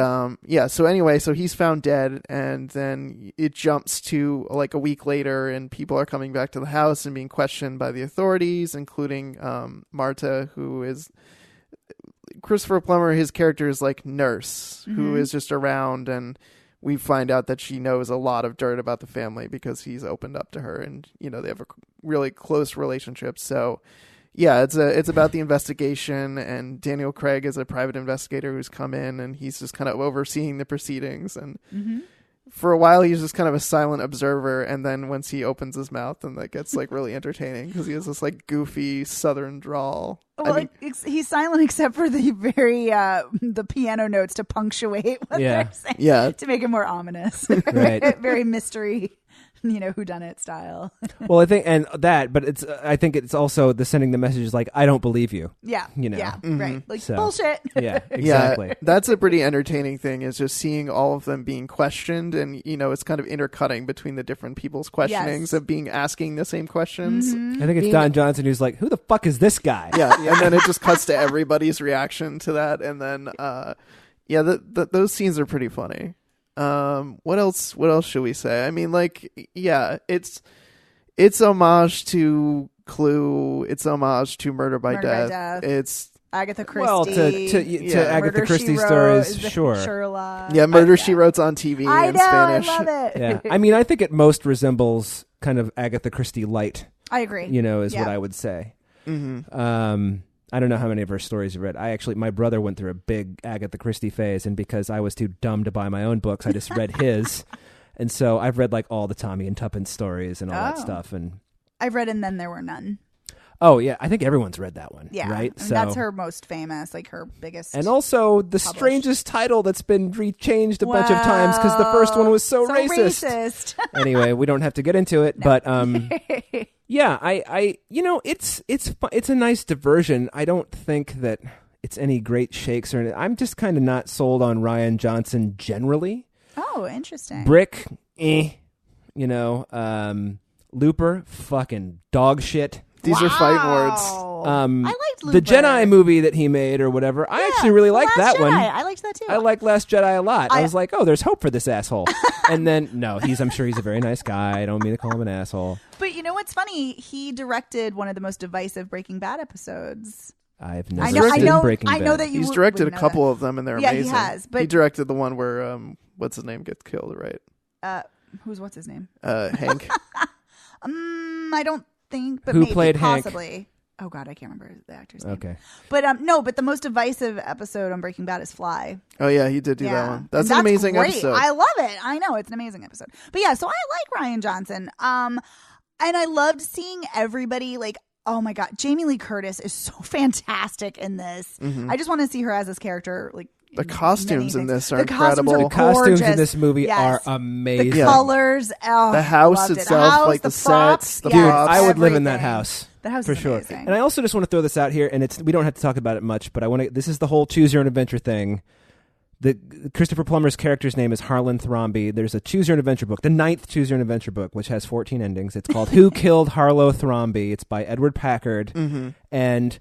so he's found dead, and then it jumps to like a week later, and people are coming back to the house and being questioned by the authorities, including Marta, who is Christopher Plummer. His character is like nurse who is just around, and we find out that she knows a lot of dirt about the family because he's opened up to her, and they have a really close relationship. So yeah, it's about the investigation, and Daniel Craig is a private investigator who's come in, and he's just kind of overseeing the proceedings. And for a while, he's just kind of a silent observer, and then once he opens his mouth, then that gets like really entertaining because he has this like goofy Southern drawl. Well, he's silent except for the very the piano notes to punctuate what they're saying, to make it more ominous. Right. Very mystery. whodunit style. Well, I think, but I think it's also the sending the message is like, I don't believe you. Yeah. Yeah. Right. Like, So, bullshit. Yeah, exactly. Yeah, that's a pretty entertaining thing is just seeing all of them being questioned, and it's kind of intercutting between the different people's questionings of asking the same questions. I think it's Don Johnson who's like, who the fuck is this guy? Yeah. And then it just cuts to everybody's reaction to that, and then those scenes are pretty funny. What else should we say? I mean, like, it's homage to Clue, it's homage to Murder by Death. It's Agatha Christie. Well, to Agatha Christie stories, sure. Sherlock. Yeah, Murder She Wrote's on TV in Spanish. I love it. Yeah. I mean, I think it most resembles kind of Agatha Christie light. I agree. Is what I would say. I don't know how many of her stories you read. My brother went through a big Agatha Christie phase, and because I was too dumb to buy my own books, I just read his. And so I've read like all the Tommy and Tuppence stories and all that stuff. And I've read And Then There Were None. Oh yeah, I think everyone's read that one. Yeah, right. And that's her most famous, like her biggest. And also the strangest title that's been rechanged a bunch of times because the first one was so racist. Anyway, we don't have to get into it, but yeah, I it's a nice diversion. I don't think that it's any great shakes or anything. I'm just kind of not sold on Rian Johnson generally. Oh, interesting. Brick, Looper, fucking dog shit. These are fight words. I liked Looper. The Jedi movie that he made or whatever. I actually really liked that one. I liked that too. I like Last Jedi a lot. I was like, oh, there's hope for this asshole. And then, no, I'm sure he's a very nice guy. I don't mean to call him an asshole. But you know what's funny? He directed one of the most divisive Breaking Bad episodes. I've never seen Breaking Bad. I know that he's directed a couple of them, and they're amazing. Yeah, he has. But he directed the one where what's his name gets killed, right? What's his name? Hank. I don't think. But who maybe, played possibly. Hank? Oh God, I can't remember the actor's name. Okay. But no, but the most divisive episode on Breaking Bad is Fly. Oh yeah, he did do that one. That's an amazing great. episode. I love it. I know it's an amazing episode. But yeah, so I like Rian Johnson. And I loved seeing everybody like. Oh my God, Jamie Lee Curtis is so fantastic in this. Mm-hmm. I just want to see her as this character. Like the costumes in this are Costumes incredible. are the costumes in gorgeous. this movie are Yes. amazing. The colors, the house itself, like the props, sets, the Dude, props. I would live in that everything. house. That house for is sure. amazing. And I also just want to throw this out here, and we don't have to talk about it much, but I want to. This is the whole choose your own adventure thing. The Christopher Plummer's character's name is Harlan Thrombey. There's a choose your own adventure book, the 9th choose your own adventure book, which has 14 endings. It's called Who Killed Harlow Thrombey. It's by Edward Packard, and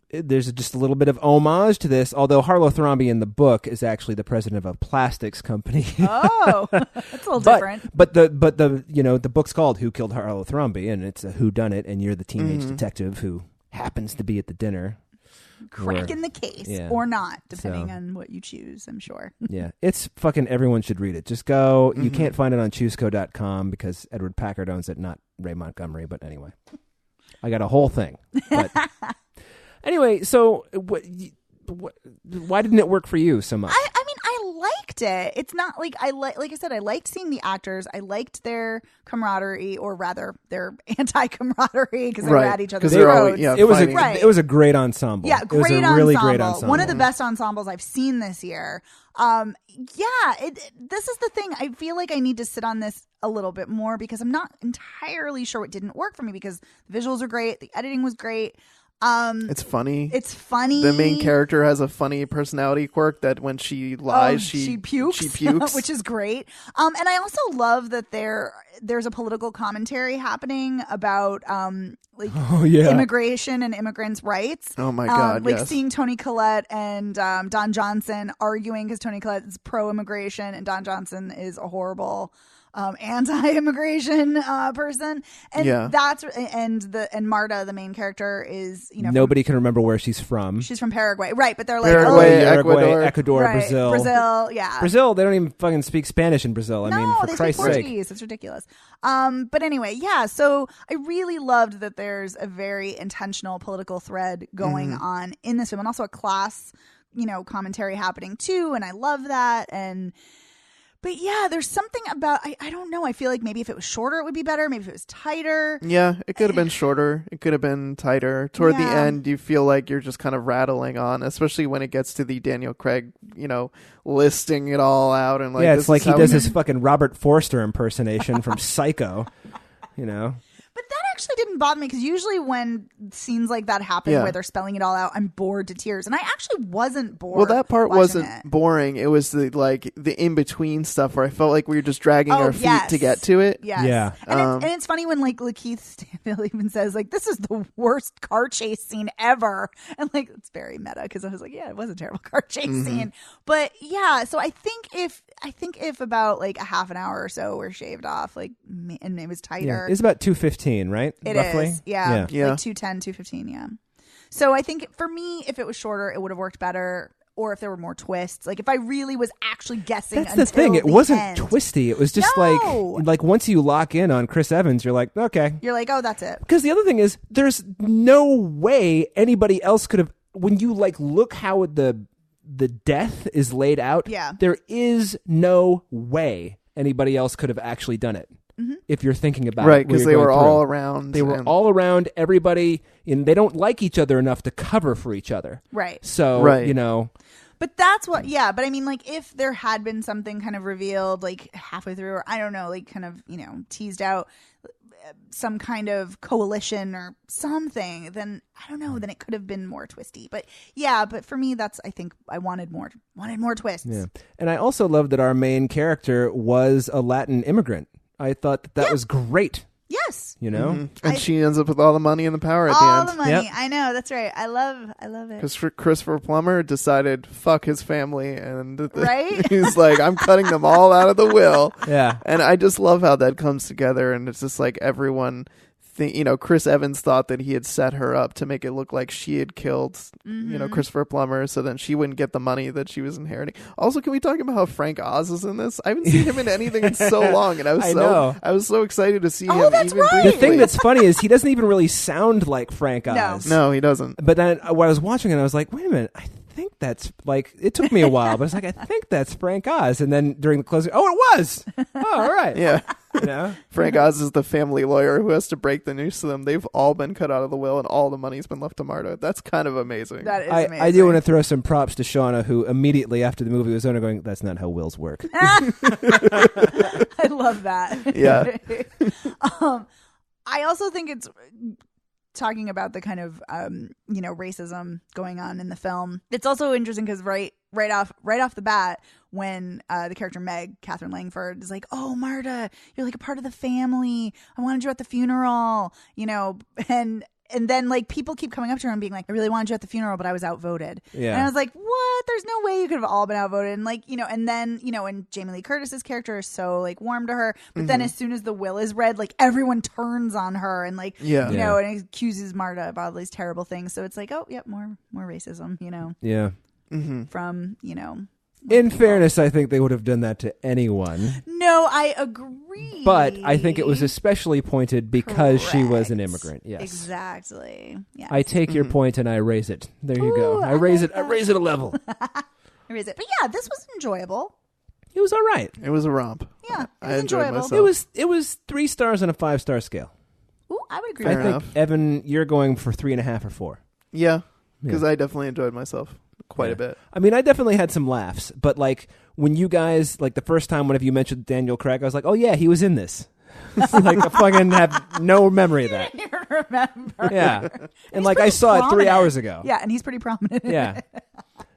there's just a little bit of homage to this. Although Harlow Thrombey in the book is actually the president of a plastics company. Oh, that's a little different. But the book's called Who Killed Harlow Thrombey, and it's a whodunit, and you're the teenage detective who happens to be at the dinner. Cracking the case or not, depending on what you choose, I'm sure. Yeah, it's fucking, everyone should read it. Just go. You can't find it on chooseco.com because Edward Packard owns it, not Ray Montgomery. But anyway, I got a whole thing. But anyway, so why didn't it work for you so much? I mean, I liked it. It's not like like I said, I liked seeing the actors. I liked their camaraderie, or rather, their anti-camaraderie, because they were at each other's throats. It was a great ensemble. Yeah, It was a really great ensemble. One of the best ensembles I've seen this year. This is the thing. I feel like I need to sit on this a little bit more because I'm not entirely sure what didn't work for me, because the visuals are great, the editing was great. It's funny. The main character has a funny personality quirk that when she lies, she pukes. Which is great. And I also love that there's a political commentary happening about immigration and immigrants' rights. Oh my God! Seeing Toni Collette and Don Johnson arguing, because Toni Collette is pro-immigration and Don Johnson is a horrible anti-immigration person, and that's and Marta, the main character, is nobody can remember where she's from. She's from Paraguay, right? But they're like Paraguay, Ecuador, right, Brazil. Brazil. They don't even fucking speak Spanish in Brazil. I mean, for Christ's sake, Portuguese. It's ridiculous. But anyway, so I really loved that there's a very intentional political thread going on in this film, and also a class, commentary happening too, and I love that. But yeah, there's something about, I don't know. I feel like maybe if it was shorter, it would be better. Maybe if it was tighter. Yeah, it could have been shorter. It could have been tighter. Toward the end, you feel like you're just kind of rattling on, especially when it gets to the Daniel Craig, listing it all out. And it's like he does his fucking Robert Forster impersonation from Psycho, But that actually didn't bother me, because usually when scenes like that happen where they're spelling it all out, I'm bored to tears, and I actually wasn't bored. Well, that part wasn't boring. It was the in between stuff where I felt like we were just dragging our feet to get to it. Yes. Yeah, and it's funny when Lakeith Stanfield even says this is the worst car chase scene ever, and it's very meta, because I was like, yeah, it was a terrible car chase scene, but yeah. So I think if about a half an hour or so were shaved off, and it was tighter, it's about 2:15. Right? It roughly? is. Yeah. 2:10, 2:15. Yeah. So I think for me, if it was shorter, it would have worked better. Or if there were more twists, if I really was actually guessing. That's the thing. It wasn't twisty. It was just like once you lock in on Chris Evans, you're like, okay. You're like, oh, that's it. Because the other thing is, there's no way anybody else could have. When you look how the death is laid out. Yeah. There is no way anybody else could have actually done it. if you're thinking about Right, it, because they were all around. They were all around everybody, and they don't like each other enough to cover for each other. Right. So, Right. you know. But that's what, yeah. But I mean, like, if there had been something kind of revealed, like halfway through, or I don't know, like kind of, you know, teased out some kind of coalition or something, then I don't know, then it could have been more twisty. But yeah, but for me, that's, I think I wanted more twists. Yeah. And I also love that our main character was a Latin immigrant. I thought that was great. Yes. You know? Mm-hmm. And she ends up with all the money and the power at the All end. the money. Yep. I know. That's right. I love it. Because Christopher Plummer decided, fuck his family. And Right? he's like, I'm cutting them all out of the will. Yeah. And I just love how that comes together. And it's just like everyone, you know, Chris Evans thought that he had set her up to make it look like she had killed, you know, Christopher Plummer, so then she wouldn't get the money that she was inheriting. Also, can we talk about how Frank Oz is in this? I haven't seen him in anything in so long, and I was so excited to see him. That's even right. The briefly. thing that's funny is he doesn't even really sound like Frank Oz. No, he doesn't. But then when I was watching it, I was like, wait a minute, I think that's like, it took me a while, but it's like, I think that's Frank Oz. And then during the closing, oh, it was. Oh, all right. Yeah. You know? Frank Oz is the family lawyer who has to break the news to them. They've all been cut out of the will, and all the money's been left to Marta. That's kind of amazing. That is amazing. I do want to throw some props to Shauna, who immediately after the movie was over going, that's not how wills work. I love that. Yeah. I also think it's talking about the kind of you know, racism going on in the film. It's also interesting because right off the bat, when the character Meg, Catherine Langford, is like, "Oh, Marta, you're like a part of the family. I wanted you at the funeral," you know, and then like people keep coming up to her and being like, "I really wanted you at the funeral, but I was outvoted." Yeah. And I was like, "What? There's no way you could have all been outvoted." And like, you know, and then, you know, and Jamie Lee Curtis's character is so like warm to her, but then as soon as the will is read, like everyone turns on her and like, you know, and accuses Marta of all these terrible things. So it's like, oh, yep, more racism, you know, Yeah. from, you know. In fairness, I think they would have done that to anyone. No, I agree. But I think it was especially pointed because she was an Correct. immigrant. Yes. Exactly. Yeah. I take your point and I raise it. There you go. Ooh, I raise like it. I raise it a level. Or is it? But yeah, this was enjoyable. It was all right. It was a romp. Yeah, it I was enjoyed enjoyable. myself. It was 3 stars on a 5-star scale. Ooh, I would agree Fair with I that. think enough. Evan, you're going for 3.5 or 4. Yeah, because I definitely enjoyed myself quite a bit. I mean, I definitely had some laughs, but like when you guys, like the first time whenever you mentioned Daniel Craig, I was like, oh yeah, he was in this. Like I fucking have no memory of that. I don't even remember. Yeah, and He's like I pretty saw it 3 prominent. hours ago. Yeah, and he's pretty prominent. Yeah.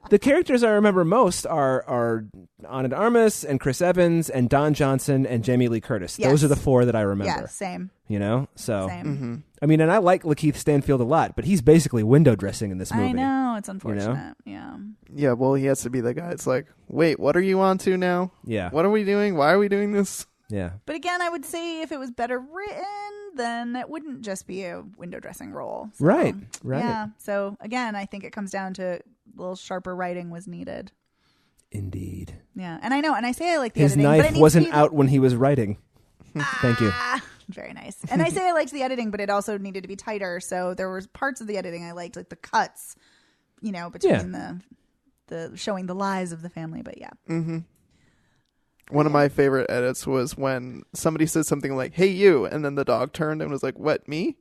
The characters I remember most are Ana de Armas and Chris Evans and Don Johnson and Jamie Lee Curtis. Yes. Those are the 4 that I remember. Yeah, same. You know? So, Same. I mean, and I like Lakeith Stanfield a lot, but he's basically window dressing in this movie. I know, it's unfortunate. Yeah. Yeah, well, he has to be the guy. It's like, wait, what are you on to now? Yeah. What are we doing? Why are we doing this? Yeah. But again, I would say if it was better written, then it wouldn't just be a window dressing role. So, Right. Yeah. So again, I think it comes down to a little sharper writing was needed. Indeed. Yeah. And I know, and I say I like the His editing, but it knife needs to wasn't be- out when he was writing. Thank you. Very nice. And I say I liked the editing, but it also needed to be tighter. So there was parts of the editing I liked, like the cuts, you know, between the showing the lies of the family. But yeah. One of my favorite edits was when somebody said something like, hey, you, and then the dog turned and was like, what, me?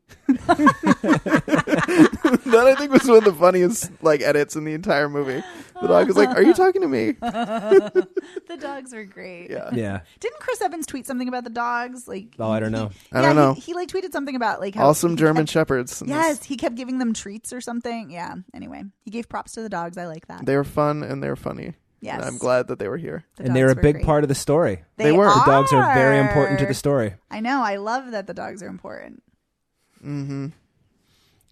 That I think was one of the funniest like edits in the entire movie. The dog was like, are you talking to me? The dogs are great. Yeah. Yeah. Didn't Chris Evans tweet something about the dogs? Like, Oh, I don't know. I don't know. He like tweeted something about like how Awesome he German kept- shepherds. in this. Yes, he kept giving them treats or something. Yeah. Anyway, he gave props to the dogs. I like that. They were fun and they're funny. Yes. And I'm glad that they were here. The And they're a dogs were big great. part of the story. They were. The dogs are very important to the story. I know. I love that the dogs are important.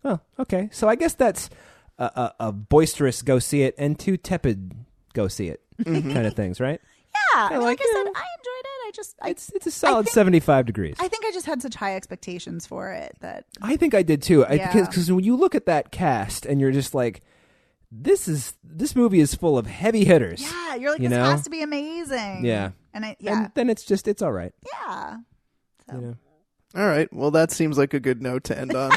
Oh, okay. So I guess that's a boisterous go see it and 2 tepid go see it kind of things, right? Yeah. I mean, like like I said, it. I enjoyed it. It's a solid think- 75 degrees. I think I just had such high expectations for it that I think I did too. Yeah. Because when you look at that cast and you're just like, this movie is full of heavy hitters. yeah, you're like You this know? has to be amazing. Yeah. And And then it's all right. yeah. So. You know? All right. Well, that seems like a good note to end on.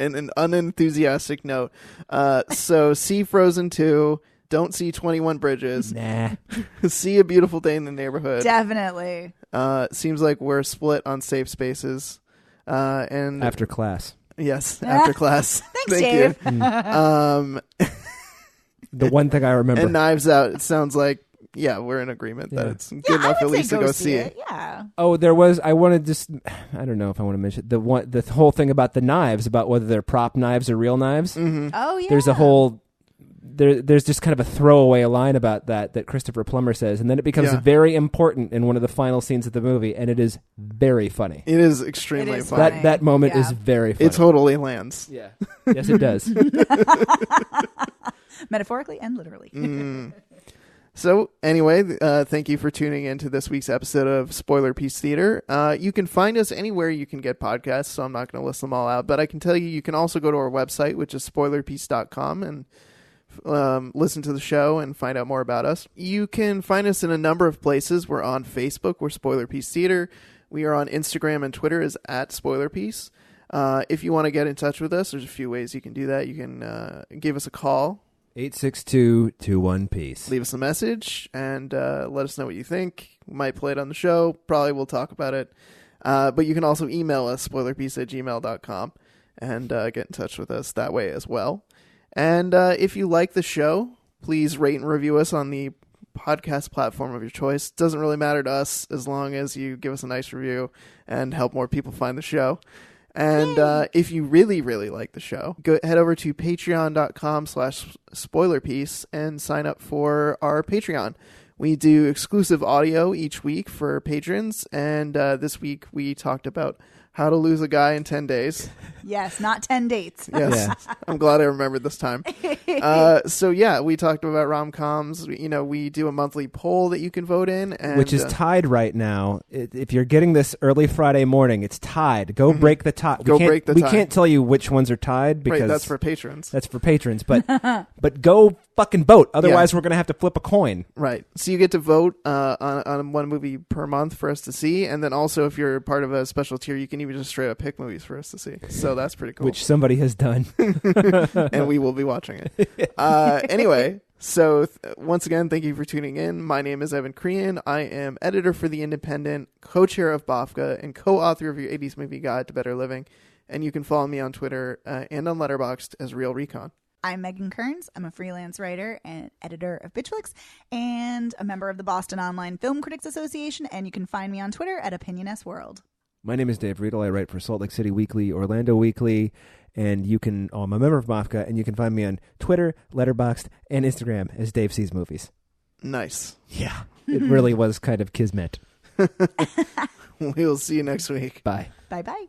And an unenthusiastic note. So see Frozen 2. Don't see 21 Bridges. Nah. See A Beautiful Day in the Neighborhood. Definitely. Seems like we're split on Safe Spaces. And After class. Yes, after class. Thanks, Thank Dave. you. The one thing I remember. And Knives Out, it sounds like, yeah, we're in agreement that it's good enough I at would least say to go see it. Yeah. Oh, there was. I want to just. I don't know if I want to mention the whole thing about the knives, about whether they're prop knives or real knives. Mm-hmm. Oh, yeah. There's a whole. There's just kind of a throwaway line about that Christopher Plummer says, and then it becomes very important in one of the final scenes of the movie, and it is very funny. It is extremely It is funny. That moment is very funny. It totally lands. Yeah. Yes, it does. Metaphorically and literally. So anyway, thank you for tuning in to this week's episode of Spoiler Piece Theater. You can find us anywhere you can get podcasts, so I'm not going to list them all out, but I can tell you can also go to our website, which is spoilerpiece.com, and listen to the show and find out more about us. You can find us in a number of places. We're on Facebook. We're Spoiler Piece Theater. We are on Instagram and Twitter is @SpoilerPiece. If you want to get in touch with us, there's a few ways you can do that. You can give us a call. 862-21-PEACE. Leave us a message and let us know what you think. We might play it on the show. Probably we'll talk about it. But you can also email us, spoilerpiece@gmail.com, and get in touch with us that way as well. And if you like the show, please rate and review us on the podcast platform of your choice. Doesn't really matter to us as long as you give us a nice review and help more people find the show. And if you really, really like the show, head over to patreon.com/spoilerpiece and sign up for our Patreon. We do exclusive audio each week for patrons. And this week we talked about how to lose a guy in 10 days. Yes, not 10 dates. Yes. I'm glad I remembered this time. So yeah, we talked about rom-coms. We do a monthly poll that you can vote in. And, which is tied right now. If you're getting this early Friday morning, it's tied. Go break the tie. Break the tie. We can't tell you which ones are tied because right, that's for patrons. That's for patrons. But but go fucking vote. Otherwise, we're going to have to flip a coin. Right. So you get to vote on one movie per month for us to see. And then also if you're part of a special tier, you can even just straight up pick movies for us to see. So that's pretty cool. Which somebody has done. And we will be watching it. Anyway, so once again, thank you for tuning in. My name is Evan Crean. I am editor for The Independent, co-chair of BAFCA, and co-author of your 80s Movie Guide to Better Living. And you can follow me on Twitter and on Letterboxd as Real Recon. I'm Megan Kearns. I'm a freelance writer and editor of Bitchflix and a member of the Boston Online Film Critics Association. And you can find me on Twitter at OpinionSWorld. My name is Dave Riedel. I write for Salt Lake City Weekly, Orlando Weekly, and I'm a member of BAFCA, and you can find me on Twitter, Letterboxd, and Instagram as Dave Sees Movies. Nice. Yeah. It really was kind of kismet. We'll see you next week. Bye. Bye-bye.